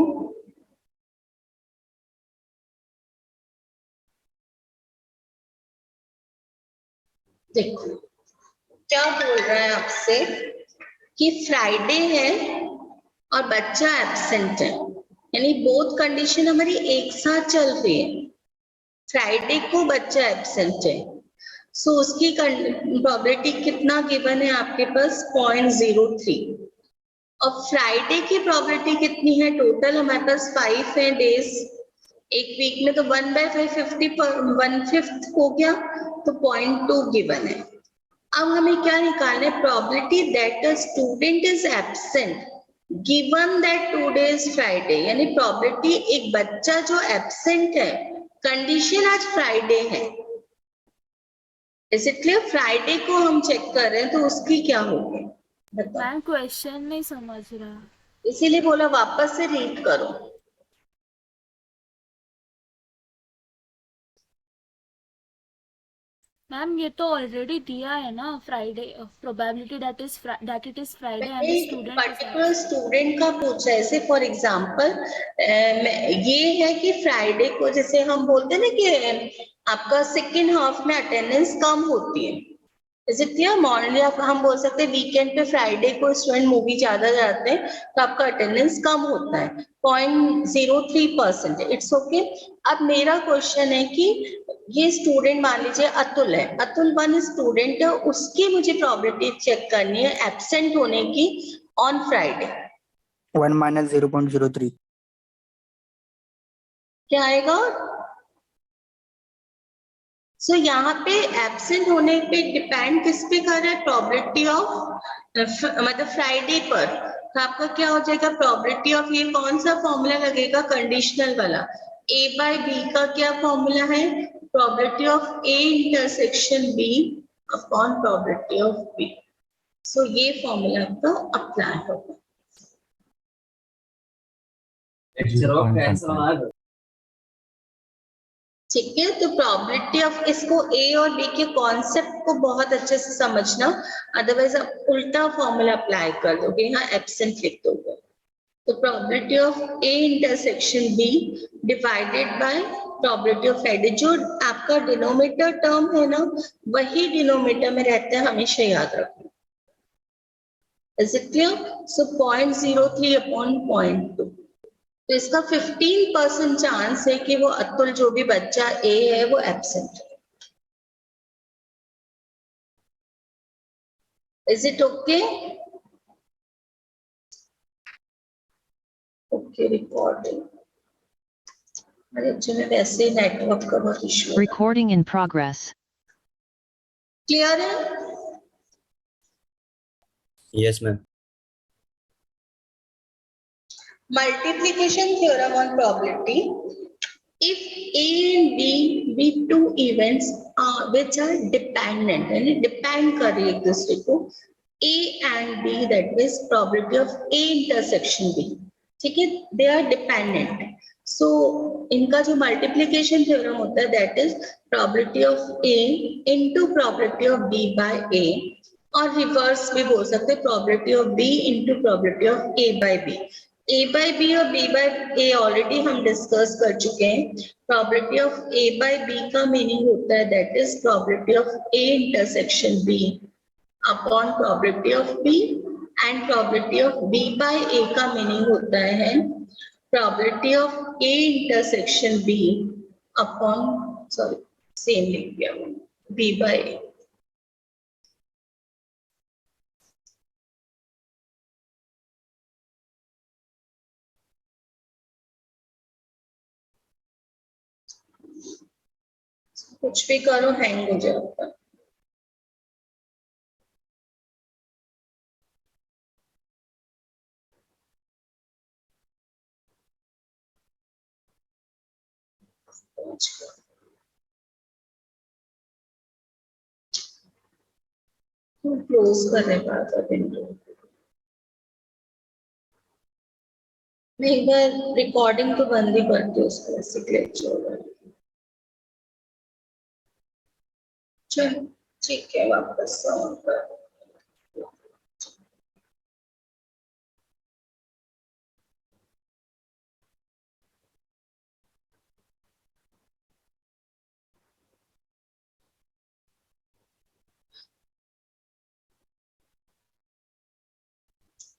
Speaker 1: देखो क्या बोल रहा है आपसे कि फ्राइडे है और बच्चा एब्सेंट है, यानी बोथ कंडीशन हमारी एक साथ चल रही है. फ्राइडे को बच्चा एब्सेंट है, सो उसकी प्रोबेबिलिटी कितना गिवन है आपके पास? 0.03. और फ्राइडे की प्रोबेबिलिटी कितनी है? टोटल हमारे पास 5 है डेज एक वीक में, तो 1/5 1/5 हो गया, तो 0.2 गिवन है. अब हमें क्या निकालना है? Probability that a student is absent given that today is Friday, यानी प्रोबेबिलिटी एक बच्चा जो एब्सेंट है, कंडीशन आज फ्राइडे है. Is it clear? फ्राइडे को हम चेक कर रहे हैं तो उसकी क्या होगी बताओ.
Speaker 4: मैम क्वेश्चन नहीं समझ रहा.
Speaker 1: इसीलिए बोला वापस से रीड करो.
Speaker 4: मैम ये तो ऑलरेडी दिया है ना, Friday probability that it is Friday and the student
Speaker 1: particular student का पूछा है. जैसे फॉर एग्जांपल ये है कि फ्राइडे को, जैसे हम बोलते हैं ना कि आपका सेकेंड हाफ में अटेंडेंस कम होती है. Is it clear? मॉर्निंग हम बोल सकते हैं वीकेंड पे फ्राइडे को स्टूडेंट मूवी ज्यादा जाते हैं तो आपका अटेंडेंस कम होता है, 0.03%. It's okay. अब मेरा क्वेश्चन है कि ये स्टूडेंट मान लीजिए अतुल है, अतुल 1 स्टूडेंट है, उसकी मुझे प्रोबेबिलिटी चेक करनी है एब्सेंट होने की ऑन फ्राइडे.
Speaker 2: 1 minus 0.03.
Speaker 1: क्या आएगा? सो यहाँ पे एब्सेंट होने पे डिपेंड किस पे कर रहा है? प्रोबेबिलिटी ऑफ मतलब फ्राइडे पर. तो आपका क्या हो जाएगा? प्रोबेबिलिटी ऑफ, ये कौन सा फॉर्मूला लगेगा? कंडीशनल वाला. A/B का क्या फॉर्मूला है? Probability of A intersection B upon probability of B. सो ये फॉर्मूला आपका अप्लाई होगा. ठीक है, तो प्रोबेबिलिटी ऑफ, इसको ए और बी के कॉन्सेप्ट को बहुत अच्छे से समझना, अदरवाइज आप उल्टा फॉर्मूला अप्लाई कर दोगे, यहाँ एब्सेंट लिख दोगे. तो probability of A intersection B divided by probability of Friday. जो आपका डिनोमिनेटर टर्म है ना, वही डिनोमिनेटर में रहता है, हमेशा याद रखना. Is it clear? So 0.03 upon 0.2. तो इसका 15% चांस है कि वो अतुल जो भी बच्चा ए है वो एब्सेंट है. Is it okay? Okay, recording. अरे एक्चुअली वैसे ही नेटवर्क का बहुत इशू है.
Speaker 5: Recording in progress.
Speaker 1: क्लियर है?
Speaker 3: Yes, ma'am.
Speaker 1: Multiplication theorem on probability. If A and B be two events which are dependent, यानी depend कर रही है एक दूसरे को, A and B, that means probability of A intersection B. ठीक है, they are dependent. So इनका जो multiplication theorem होता है, that is probability of A into probability of B by A, और रिवर्स भी बोल सकते हैं, probability of B into probability of A by B. A by B और B by A ऑलरेडी हम डिस्कस कर चुके हैं. Probability of A by B का मीनिंग होता है that is probability of A intersection B upon probability of B, and probability of B by A का मीनिंग होता है probability of A intersection B upon, sorry same लिख दिया B by A. कुछ भी करो हैंग हो जाता है. क्लोज करने पड़ा विंडो। मैं एक बार रिकॉर्डिंग तो बंद ही करती हूँ उसको, ऐसे ग्लिच होगा। चल ठीक है, वापस ऑन कर।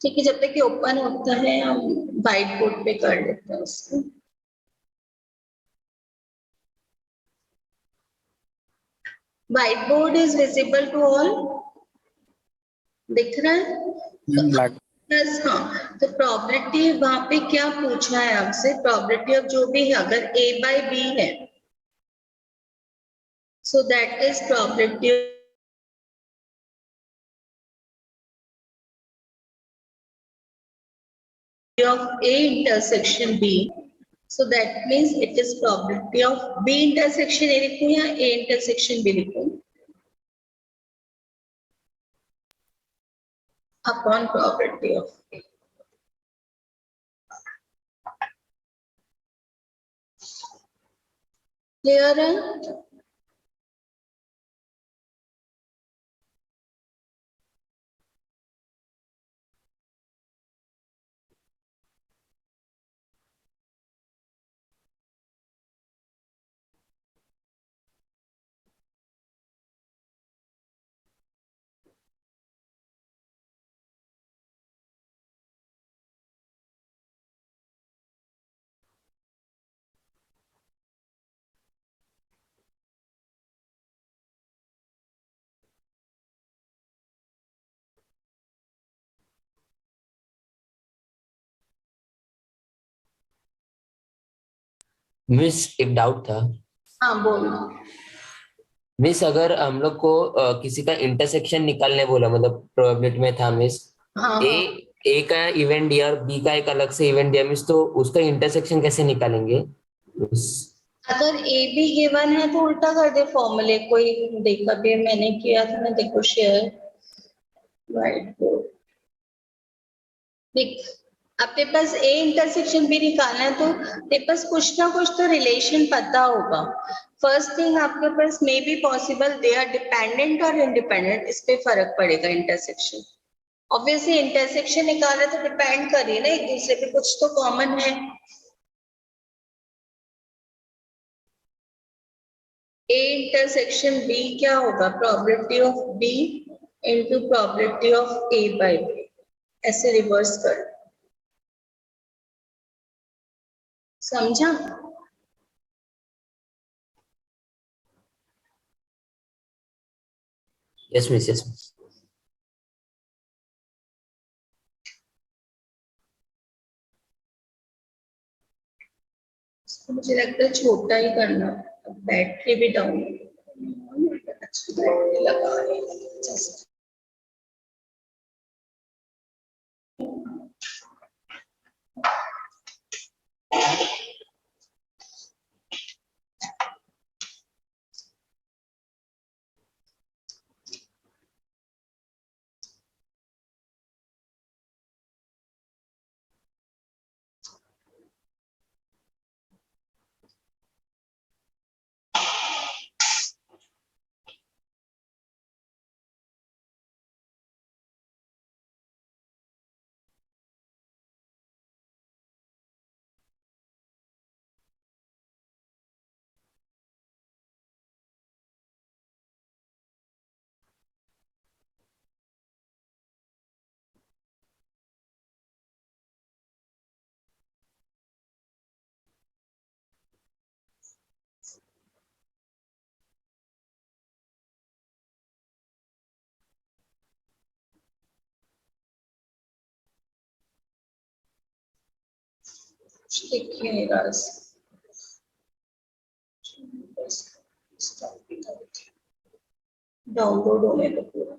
Speaker 1: ठीक है, जब तक ये ओपन होता है हम व्हाइट बोर्ड पे कर लेते हैं उसको। Whiteboard is visible to all, दिख रहा है?
Speaker 2: Black.
Speaker 1: प्लस हाँ, तो प्रोबेबिलिटी वहां पे क्या पूछा है आपसे, प्रोबेबिलिटी ऑफ जो भी है, अगर ए बाई बी है, सो that is probability of A intersection B. So that means it is probability of B intersection A लिखूं या A intersection B लिखूं? Upon probability of A. Clear है?
Speaker 5: मिस एक डाउट था।
Speaker 1: हाँ बोलो।
Speaker 5: मिस अगर हम लोग को किसी का इंटरसेक्शन निकालने बोला, मतलब प्रोबेबिलिटी में था मिस,
Speaker 1: हाँ
Speaker 5: ए
Speaker 1: हाँ,
Speaker 5: ए का इवेंट दिया और बी का एक अलग से इवेंट दिया मिस, तो उसका इंटरसेक्शन कैसे निकालेंगे मिस?
Speaker 1: अगर ए बी गिवन है तो उल्टा कर दे फॉर्मूले, कोई देखा भी मैंने किया था ना, देखो शेयर व्हाइट बोर्ड देख। अब तेरे पास ए इंटरसेक्शन भी निकालना है तो तेरे पास कुछ ना कुछ तो रिलेशन पता होगा। फर्स्ट थिंग आपके पास may be possible they are dependent और इंडिपेंडेंट, इस पे फर्क पड़ेगा इंटरसेक्शन। ऑब्वियसली इंटरसेक्शन निकालना तो डिपेंड करिए ना एक दूसरे पे, कुछ तो कॉमन है। ए इंटरसेक्शन बी क्या होगा, probability of B into probability of A by B, ऐसे रिवर्स कर, समझा?
Speaker 5: Yes miss, yes miss.
Speaker 1: इसको मुझे लगता है छोटा ही करना, बैटरी भी डाउन, अच्छी बैटरी लगा रही है जस्ट। देखिए गाइस, डाउनलोड होने को पूरा।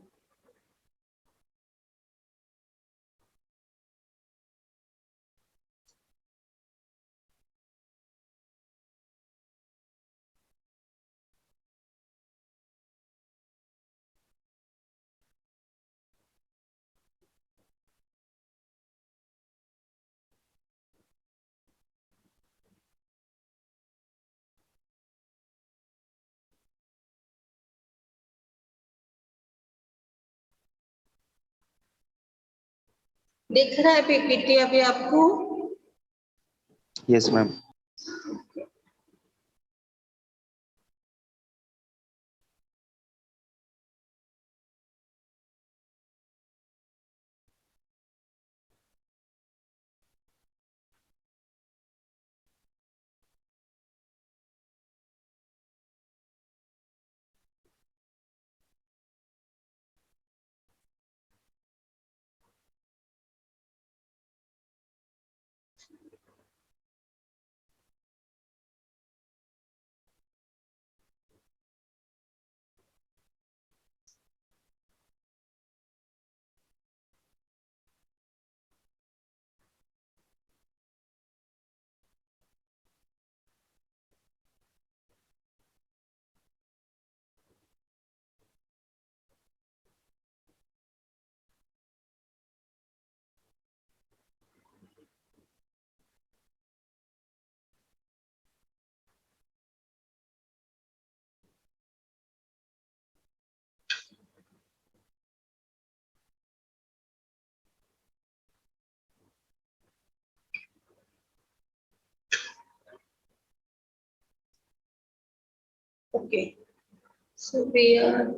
Speaker 1: दिख रहा है पीपीटी अभी आपको?
Speaker 6: Yes, ma'am.
Speaker 1: Okay, so we are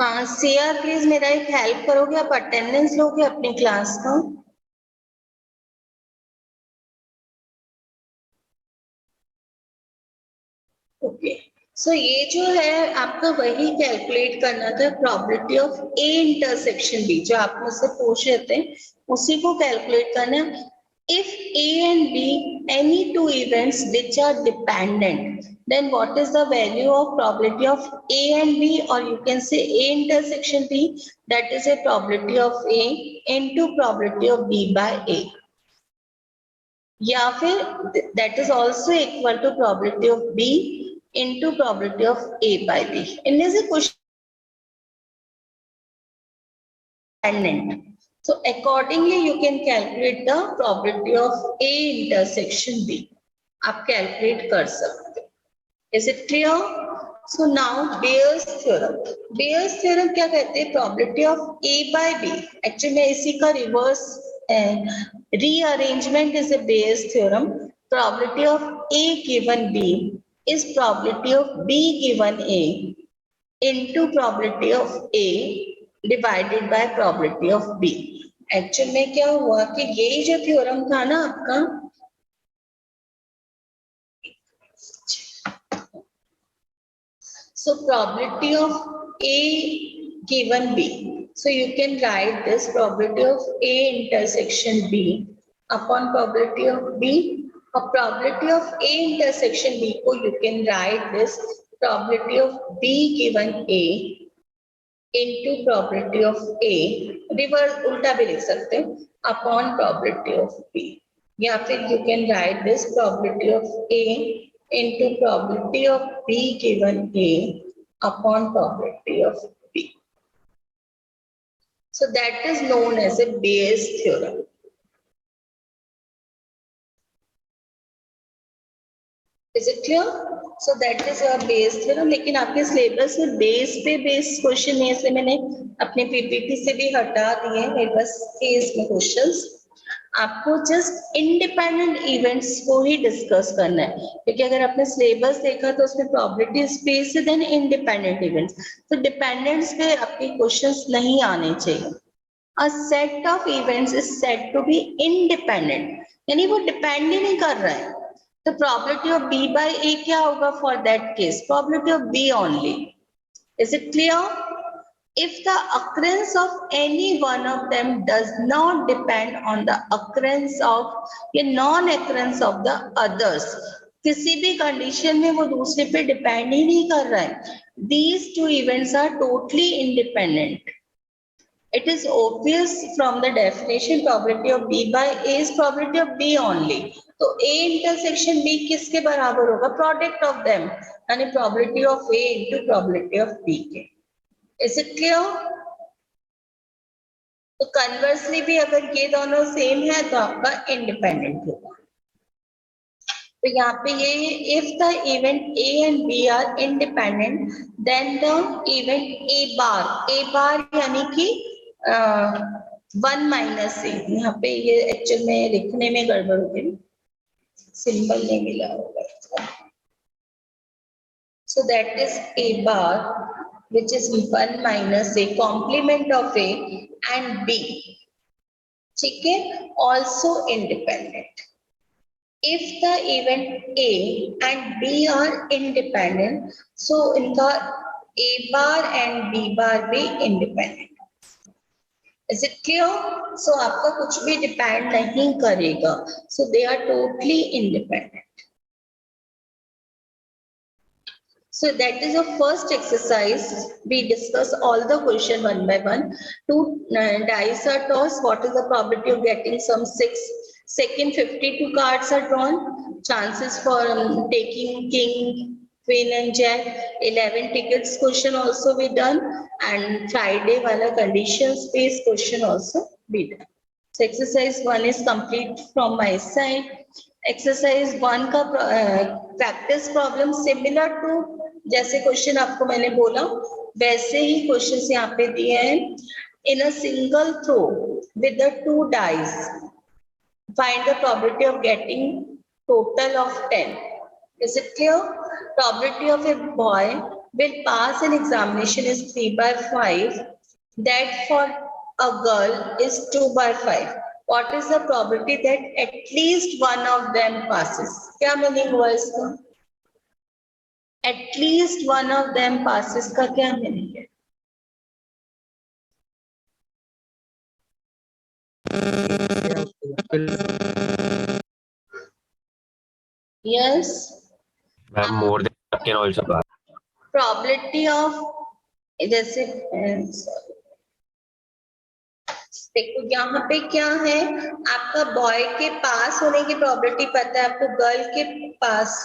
Speaker 1: हाँ सीआर प्लीज मेरा एक हेल्प करोगे, आप अटेंडेंस लोगे अपनी क्लास का? ओके, सो ये जो है आपका वही कैलकुलेट करना था, probability of A intersection B, जो आप मुझसे पूछ रहे थे उसी को कैलकुलेट करना है। If A and B any two events which are dependent, then what is the value of probability of A and B, or you can say A intersection B, that is a probability of A into probability of B by A, या फिर that is also equal to probability of B into probability of A by B. इनमें से कुछ dependent, so accordingly you can calculate the probability of A intersection B, आप calculate कर सकते हो। Is it clear? So now Bayes theorem. Bayes theorem क्या कहते हैं? Probability of A by B. Actually मैं इसी का reverse rearrangement is a Bayes theorem. Probability of A given B is probability of B given A into probability of A divided by probability of B. Actually में क्या हुआ कि यही जो theorem था ना आपका, so probability of A given B. So you can write this probability of A intersection B upon probability of B, or probability of A intersection B को you can write this probability of B given A into probability of A, reverse उल्टा भी लिख सकते हैं, upon probability of B, या फिर you can write this probability of A into probability of B given A upon probability of B. So that is known as a Bayes theorem. Is it clear? So that is your Bayes theorem. लेकिन आपके सिलेबस में बेस पे बेस क्वेश्चन है, इसलिए मैंने अपने पीपीटी से भी हटा दिए हैं बस केस में क्वेश्चंस। आपको जस्ट इंडिपेंडेंट इवेंट्स को ही डिस्कस करना है, क्योंकि अगर आपने सिलेबस देखा तो उसमें प्रोबेबिलिटी स्पेस है देन इंडिपेंडेंट इवेंट्स, तो डिपेंडेंट्स पे आपके क्वेश्चंस नहीं आने चाहिए। A set of events is said to be independent, यानी वो डिपेंड ही नहीं कर रहा है, तो probability of B by A क्या होगा for that case? Probability of B only. Is it clear? If the occurrence of any one of them does not depend on the occurrence of या non-occurrence of the others, किसी भी कंडीशन में वो दूसरे पे डिपेंड ही नहीं कर रहा है, these two events are totally independent. It is obvious from the definition probability of B by A is probability of B only. तो A intersection B किसके बराबर होगा? Product of them, यानी probability of A into probability of B के। Is it clear? तो कन्वर्सली भी अगर ये दोनों सेम है तो आपका इंडिपेंडेंट होगा। तो यहाँ पे ये if the event A and B are independent then the event A bar यानी कि 1 माइनस ए, यहाँ पे ये एक्चुअल में लिखने में गड़बड़ हो गई, सिंबल नहीं मिला होगा। So that is A bar, which is 1 minus A, complement of A and B. ठीक है, also independent. If the event A and B are independent, so इनका A bar and B bar भी independent. Is it clear? So आपका कुछ भी depend नहीं करेगा. So they are totally independent. So that is your first exercise. We discuss all the question one by one. Two dice are tossed. What is the probability of getting some 6? Second, 52 cards are drawn. Chances for taking king, queen and jack. 11 tickets question also be done. And Friday wala conditions based question also be done. So exercise 1 is complete from my side. Exercise 1 का practice problem similar to जैसे क्वेश्चन आपको मैंने बोला वैसे ही क्वेश्चन यहाँ पे दिए हैं। In a single throw with the 2 dice find the probability of getting total of 10. Is it clear? Probability of a boy will pass an examination is 3/5, that for a girl is 2/5. What is the probability that at least one of them passes? क्या मीनिंग हुआ इसका? At least one of them passes का क्या मीनिंग है? Yes.
Speaker 6: Ma'am, more than one can also pass.
Speaker 1: Probability of जैसे देखो यहाँ पे क्या है, आपका बॉय के पास होने की प्रोबेबिलिटी पता है, आपको गर्ल के पास,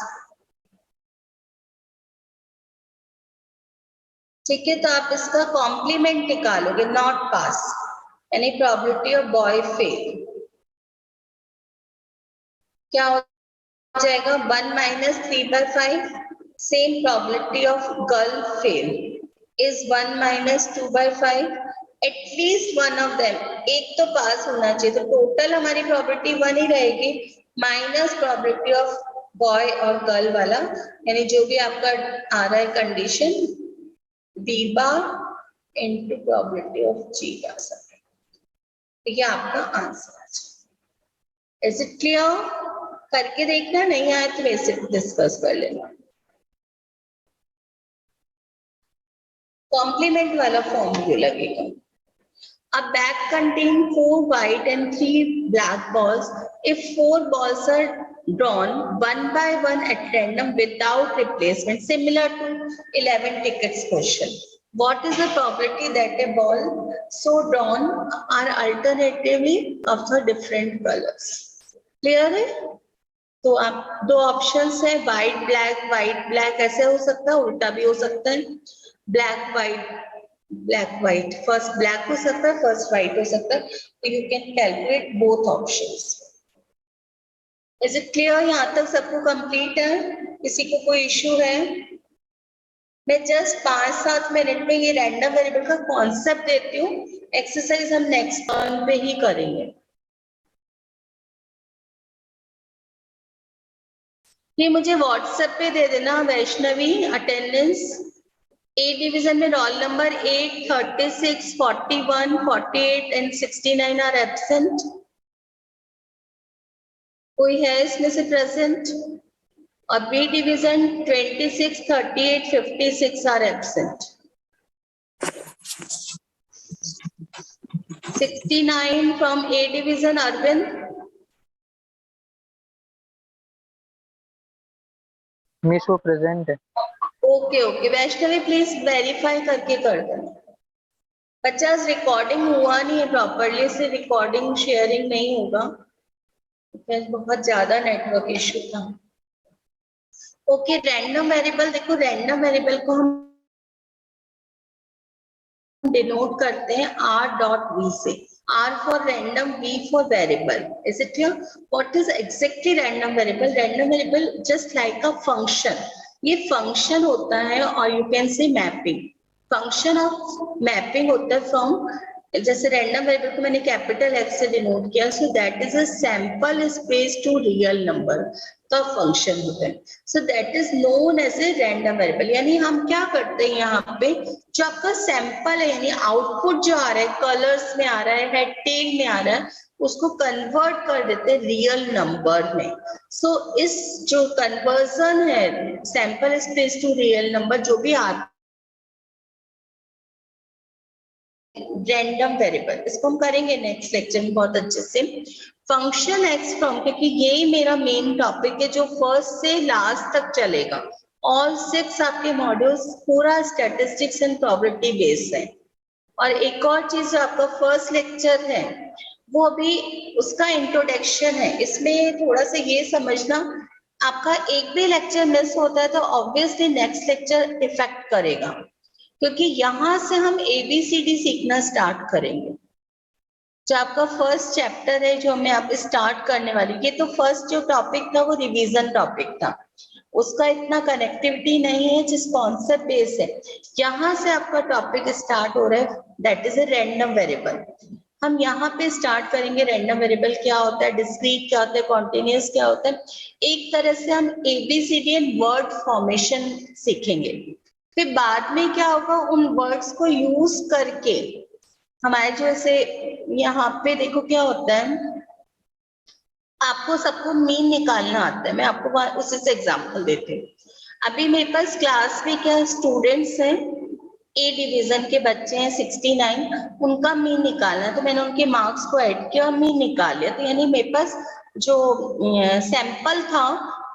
Speaker 1: ठीक है, तो आप इसका कॉम्प्लीमेंट निकालोगे, नॉट पास, यानी प्रोबेबिलिटी ऑफ बॉय फेल क्या हो जाएगा? 1 minus 3/5. Same probability of girl fail is 1 minus 2/5. At least one of them, एक तो पास होना चाहिए, तो टोटल हमारी प्रोबेबिलिटी 1 ही रहेगी माइनस प्रोबेबिलिटी ऑफ बॉय और गर्ल वाला, यानी जो भी आपका आ रहा है condition B bar into probability of G bar. ये आपका आंसर है। Is it clear? करके देखना, नहीं आया तो वैसे डिस्कस कर लेना। कॉम्प्लीमेंट वाला फॉर्मूला लगेगा। A bag contain 4 white and 3 black balls. If 4 balls are drawn 1 by 1 at random without replacement, similar to 11 tickets question, what is the probability that a ball so drawn are alternatively of the different colors? Clear है? तो आप दो ऑप्शंस है, व्हाइट ब्लैक ऐसे हो सकता है, उल्टा भी हो सकता है, ब्लैक व्हाइट, फर्स्ट ब्लैक हो सकता है, फर्स्ट व्हाइट हो सकता है, तो you can calculate both options. Is it clear? यहाँ तक सबको कंप्लीट है? किसी को कोई इश्यू है? मैं जस्ट 5-7 मिनट में ये रैंडम वेरिएबल का कॉन्सेप्ट देती हूँ, एक्सरसाइज हम नेक्स्ट टर्न पे ही करेंगे। ये मुझे व्हाट्सएप पे दे देना वैष्णवी, अटेंडेंस। ए डिवीजन में roll number 8, 36, 41, 48 and 69 are absent. कोई है इसमें से प्रेजेंट? और B division 26, 38, 56 are absent. 69 from A division, Arvind.
Speaker 2: Miss वो प्रेजेंट है।
Speaker 1: ओके वैष्णवी प्लीज वेरीफाई करके कर देना। बच्चा रिकॉर्डिंग हुआ नहीं है प्रॉपरली, से रिकॉर्डिंग शेयरिंग नहीं होगा, बहुत ज्यादा नेटवर्क इशू था। ओके, रैंडम वेरिएबल देखो, रैंडम वेरिएबल को हम डिनोट करते हैं R.V से। R for random, V for variable. Is it clear? What is exactly random variable? Random variable just like a function. ये function होता है और you can say mapping. Function of mapping होता है from, जैसे random variable को मैंने capital X से denote किया, so that is a sample space to real number का function होता है. So that is known as a random variable. यानी हम क्या करते हैं यहाँ पे, जो आपका सैंपल है यानी आउटपुट जो आ रहा है, कलर्स में आ रहा है, हेड टेल में आ रहा है, उसको कन्वर्ट कर देते हैं रियल नंबर में. सो इस जो कन्वर्जन है sample space to real number जो भी आता रैंडम वेरिएबल, इसको हम करेंगे नेक्स्ट लेक्चर में बहुत अच्छे से. फंक्शन एक्स फ्रॉम, क्योंकि ये मेरा मेन टॉपिक है जो फर्स्ट से लास्ट तक चलेगा. ऑल 6 आपके मॉड्यूल्स पूरा स्टैटिस्टिक्स एंड प्रोबेबिलिटी बेस्ड है. और एक और चीज आपका फर्स्ट लेक्चर है वो अभी उसका इंट्रोडक्शन है. इसमें थोड़ा सा ये समझना, आपका एक भी लेक्चर मिस होता है तो ऑब्वियसली नेक्स्ट लेक्चर इफेक्ट करेगा, क्योंकि यहाँ से हम ABCD सीखना स्टार्ट करेंगे. जो आपका फर्स्ट चैप्टर है जो मैं आप स्टार्ट करने वाली, ये तो फर्स्ट जो टॉपिक था वो रिवीजन टॉपिक था, उसका इतना कनेक्टिविटी नहीं है जिस कॉन्सेप्ट बेस है. यहाँ से आपका टॉपिक स्टार्ट हो रहा है, that is a random variable. हम यहाँ पे स्टार्ट करेंगे रैंडम वेरिएबल क्या होता है, डिस्क्रीट क्या होता है, कॉन्टिन्यूस क्या होता है. एक तरह से हम ABCD एंड वर्ड फॉर्मेशन सीखेंगे. फिर बाद में क्या होगा, उन वर्ड्स को यूज करके हमारे जो ऐसे यहाँ पे देखो क्या होता है, आपको सबको मीन निकालना आता है. मैं आपको उसी से एग्जांपल देती हूँ. अभी मेरे पास क्लास में क्या स्टूडेंट्स हैं, A डिवीजन के बच्चे हैं 69, उनका मीन निकालना है. तो मैंने उनके मार्क्स को ऐड किया और मीन निकाल लिया. तो यानी मेरे पास जो सैंपल था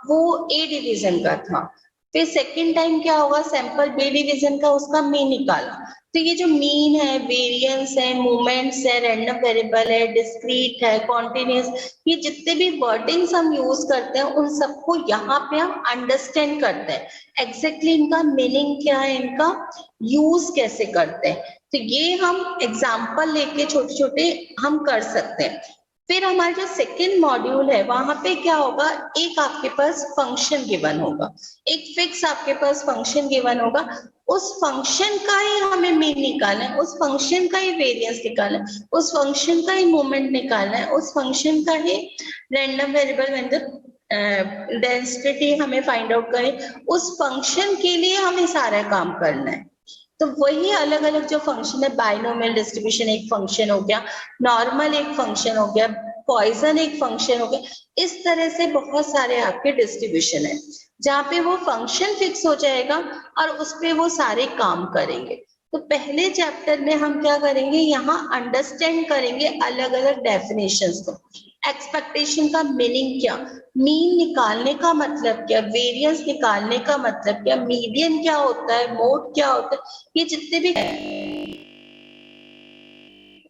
Speaker 1: वो A डिवीजन का था. फिर सेकेंड टाइम क्या होगा, सैंपल B डिवीजन का, उसका मीन निकाला. तो ये जो मीन है, वेरिएंस है, मूवमेंट्स है, रैंडम वेरिएबल है, डिस्क्रीट है, कॉन्टिन्यूस, ये जितने भी वर्डिंग्स हम यूज करते हैं उन सबको यहाँ पे हम अंडरस्टैंड करते हैं. एग्जैक्टली इनका मीनिंग क्या है, इनका यूज कैसे करते हैं, तो ये हम एग्जाम्पल लेके छोटे छोटे हम कर सकते हैं. फिर हमारा जो सेकेंड मॉड्यूल है वहां पे क्या होगा, एक आपके पास फंक्शन गिवन होगा, एक फिक्स आपके पास फंक्शन गिवन होगा. उस फंक्शन का ही हमें मीन निकालना है, उस फंक्शन का ही वेरिएंस निकालना है, उस फंक्शन का ही मूवमेंट निकालना है, उस फंक्शन का ही रैंडम वेरिएबल मतलब डेंसिटी हमें फाइंड आउट करें. उस फंक्शन के लिए हमें सारा काम करना है. तो वही अलग अलग जो फंक्शन है, बाइनोमियल डिस्ट्रीब्यूशन एक फंक्शन हो गया, नॉर्मल एक फंक्शन हो गया, पॉइजन एक फंक्शन हो गया. इस तरह से बहुत सारे आपके डिस्ट्रीब्यूशन है जहाँ पे वो फंक्शन फिक्स हो जाएगा और उस पे वो सारे काम करेंगे. तो पहले चैप्टर में हम क्या करेंगे, यहाँ अंडरस्टैंड करेंगे अलग अलग डेफिनेशंस को. एक्सपेक्टेशन का मीनिंग क्या, मीन निकालने का मतलब क्या, वेरिएंस निकालने का मतलब क्या, मीडियन क्या होता है, मोड क्या होता है, ये जितने भी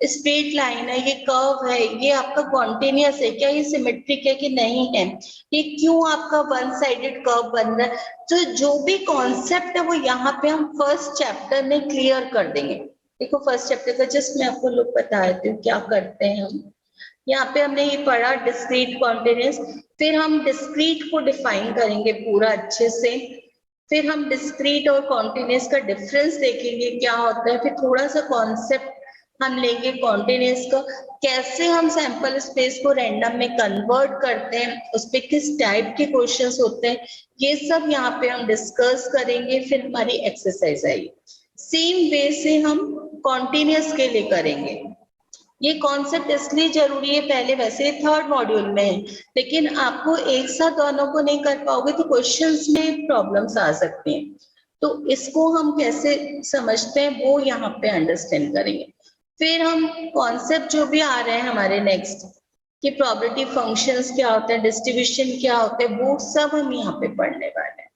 Speaker 1: स्ट्रेट लाइन है, ये कर्व है, ये आपका कॉन्टिन्यूअस है, क्या ये सिमेट्रिक है कि नहीं है, ये क्यों आपका वन साइडेड कर्व बन रहा है. तो जो भी कॉन्सेप्ट है वो यहाँ पे हम फर्स्ट चैप्टर में क्लियर कर देंगे. देखो फर्स्ट चैप्टर का जस्ट मैं आपको लोग बता देती हूँ क्या करते हैं हम. यहाँ पे हमने ये पढ़ा डिस्क्रीट कॉन्टिन्यूअस, फिर हम डिस्क्रीट को डिफाइन करेंगे पूरा अच्छे से. फिर हम डिस्क्रीट और कॉन्टिन्यूअस का डिफरेंस देखेंगे क्या होता है. फिर थोड़ा सा कॉन्सेप्ट हम लेंगे कॉन्टिन्यूअस का, कैसे हम सैंपल स्पेस को रैंडम में कन्वर्ट करते हैं, उस पे किस टाइप के क्वेश्चंस होते हैं, ये सब यहाँ पे हम डिस्कस करेंगे. फिर हमारी एक्सरसाइज आएगी. सेम वे से हम कॉन्टिन्यूअस के लिए करेंगे. ये कॉन्सेप्ट इसलिए जरूरी है, पहले वैसे थर्ड मॉड्यूल में है, लेकिन आपको एक साथ दोनों को नहीं कर पाओगे तो क्वेश्चंस में प्रॉब्लम्स आ सकती हैं. तो इसको हम कैसे समझते हैं वो यहाँ पे अंडरस्टैंड करेंगे. फिर हम कॉन्सेप्ट जो भी आ रहे हैं हमारे नेक्स्ट कि प्रोबेबिलिटी फंक्शंस क्या होते हैं, डिस्ट्रीब्यूशन क्या होते हैं, वो सब हम यहाँ पे पढ़ने वाले हैं.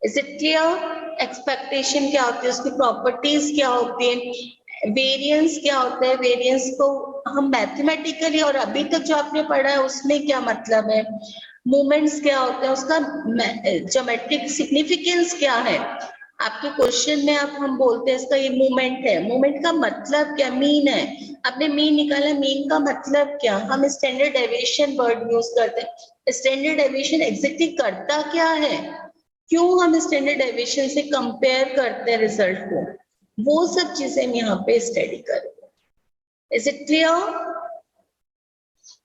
Speaker 1: Is it clear? एक्सपेक्टेशन क्या होती है, उसकी प्रॉपर्टीज क्या होती है, वेरिएंस क्या होता है, वेरिएंस को हम मैथमेटिकली और अभी तक जो आपने पढ़ा है उसमें क्या मतलब है, मूवमेंट्स क्या होते हैं, उसका ज्योमेट्रिक सिग्निफिकेंस क्या है, आपके क्वेश्चन में आप हम बोलते हैं इसका ये मूवमेंट है, मूवमेंट का मतलब क्या, मीन है, आपने मीन निकाला, मीन का मतलब क्या, हम स्टैंडर्ड डेविएशन वर्ड यूज करते हैं, स्टैंडर्ड डेविएशन एग्जैक्टली करता क्या है, क्यों हम स्टैंडर्ड डेविएशन से कंपेयर करते हैं रिजल्ट को, वो सब चीजें हम यहाँ पे स्टडी करेंगे। Is it clear?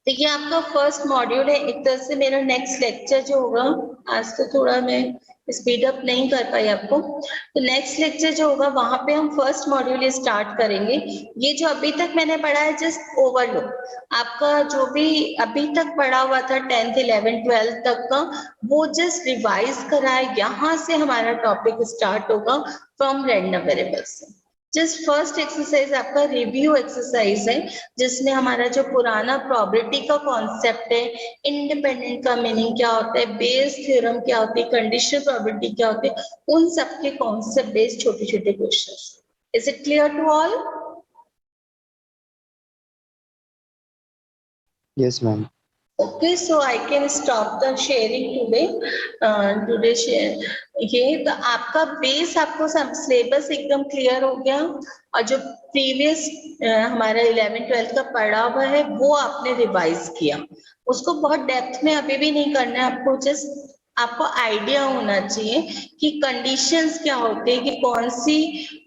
Speaker 1: तो ये आपका फर्स्ट मॉड्यूल है, एक तरह से मेरा नेक्स्ट लेक्चर जो होगा, आज तो थोड़ा मैं स्पीड अप नहीं कर पाई आपको, तो नेक्स्ट लेक्चर जो होगा वहां पे हम फर्स्ट मॉड्यूल स्टार्ट करेंगे। ये जो अभी तक मैंने पढ़ा है जस्ट ओवरलुक, आपका जो भी अभी तक पढ़ा हुआ था 10th 11th 12th तक का, वो जस्ट रिवाइज करा है। यहाँ से हमारा टॉपिक स्टार्ट होगा from random variables. Just first exercise आपका रिव्यू एक्सरसाइज है, जिसमें हमारा जो पुराना प्रोबेबिलिटी का कॉन्सेप्ट है, इंडिपेंडेंट का मीनिंग क्या होता है, बेस थ्योरम क्या होती है, कंडीशनल प्रोबेबिलिटी क्या होती है, उन सबके कॉन्सेप्ट बेस्ड छोटे छोटे questions. Is it clear to all?
Speaker 7: Yes, ma'am.
Speaker 1: Okay, so I can stop the sharing today. Today share ये तो आपका बेस, आपको सिलेबस एकदम क्लियर हो गया, और जो प्रीवियस हमारा 11th 12th का पढ़ा हुआ है वो आपने रिवाइज किया, उसको बहुत डेप्थ में अभी भी नहीं करना है आपको, जस्ट आपको आइडिया होना चाहिए कि कंडीशंस क्या होते हैं, कि कौन सी,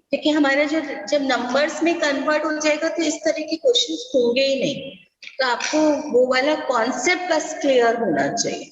Speaker 1: क्योंकि हमारा जो जब नंबर्स में कन्वर्ट हो जाएगा तो इस तरह के क्वेश्चन होंगे ही नहीं, तो आपको वो वाला कॉन्सेप्ट बस क्लियर होना चाहिए।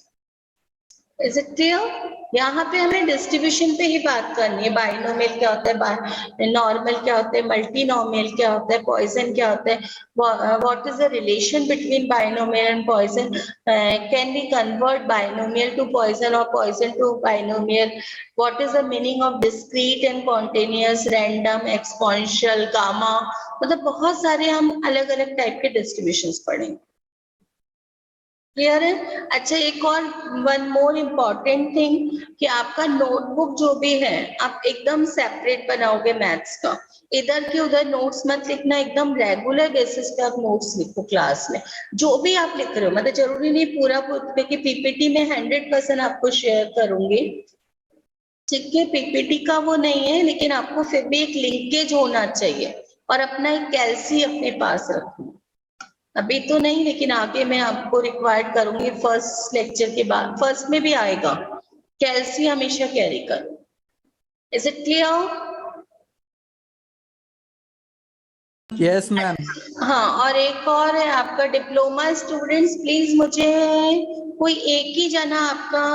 Speaker 1: Is it clear? यहाँ पे हमें डिस्ट्रीब्यूशन पे ही बात करनी है, बाइनोमियल क्या होता है, नॉर्मल क्या होता है, मल्टीनोमियल क्या होता है, पॉइजन क्या होता है, what is the relation between binomial and Poisson, can we convert binomial to Poisson और Poisson to binomial, what is the meaning of discrete and continuous, random, exponential, gamma, मतलब बहुत सारे हम अलग अलग टाइप के डिस्ट्रीब्यूशंस पढ़ेंगे। क्लियर है? अच्छा, एक और वन मोर इम्पॉर्टेंट थिंग, कि आपका नोटबुक जो भी है आप एकदम सेपरेट बनाओगे मैथ्स का, इधर के उधर नोट्स मत लिखना, एकदम रेगुलर बेसिस पे आप नोट्स लिखो क्लास में, जो भी आप लिख रहे हो, मतलब जरूरी नहीं पूरा, क्योंकि पीपीटी में 100% आपको शेयर करूंगी, ठीक है, पीपीटी का वो नहीं है, लेकिन आपको फिर भी एक लिंकेज होना चाहिए, और अपना एक कैल्सी अपने पास रखो, अभी तो नहीं लेकिन आगे मैं आपको रिक्वायर्ड करूंगी, फर्स्ट लेक्चर के बाद, फर्स्ट में भी आएगा, कैल्सी हमेशा कैरी करो। Is it clear?
Speaker 2: Yes ma'am.
Speaker 1: हाँ, और एक और है आपका डिप्लोमा स्टूडेंट्स, प्लीज मुझे कोई एक ही जना आपका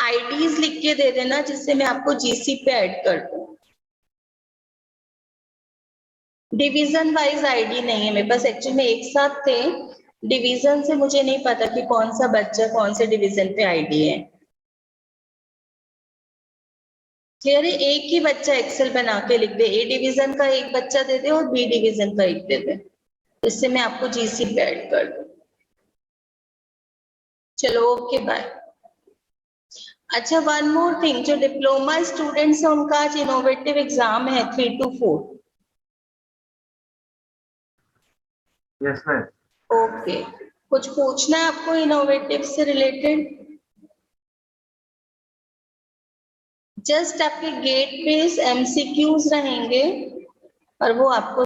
Speaker 1: आईडीज लिख के दे देना, जिससे मैं आपको जीसी पे ऐड कर दूं। डिवीजन वाइज आईडी नहीं है मेरे पास, एक्चुअली में एक साथ थे, डिवीजन से मुझे नहीं पता कि कौन सा बच्चा कौन से डिवीजन पे आईडी है। क्लियर है? एक ही बच्चा एक्सेल बना के लिख दे, ए डिवीजन का एक बच्चा दे दे और बी डिवीजन का एक दे दे, इससे मैं आपको जीसी पे ऐड कर दूं। चलो, ओके, बाय। अच्छा, वन मोर थिंग, जो डिप्लोमा स्टूडेंट्स है उनका आज इनोवेटिव एग्जाम है 3 to 4।
Speaker 6: Yes, ma'am.
Speaker 1: ओके, कुछ पूछना है आपको इनोवेटिव से रिलेटेड? जस्ट आपके गेट बेस्ड एमसीक्यूज रहेंगे, और वो आपको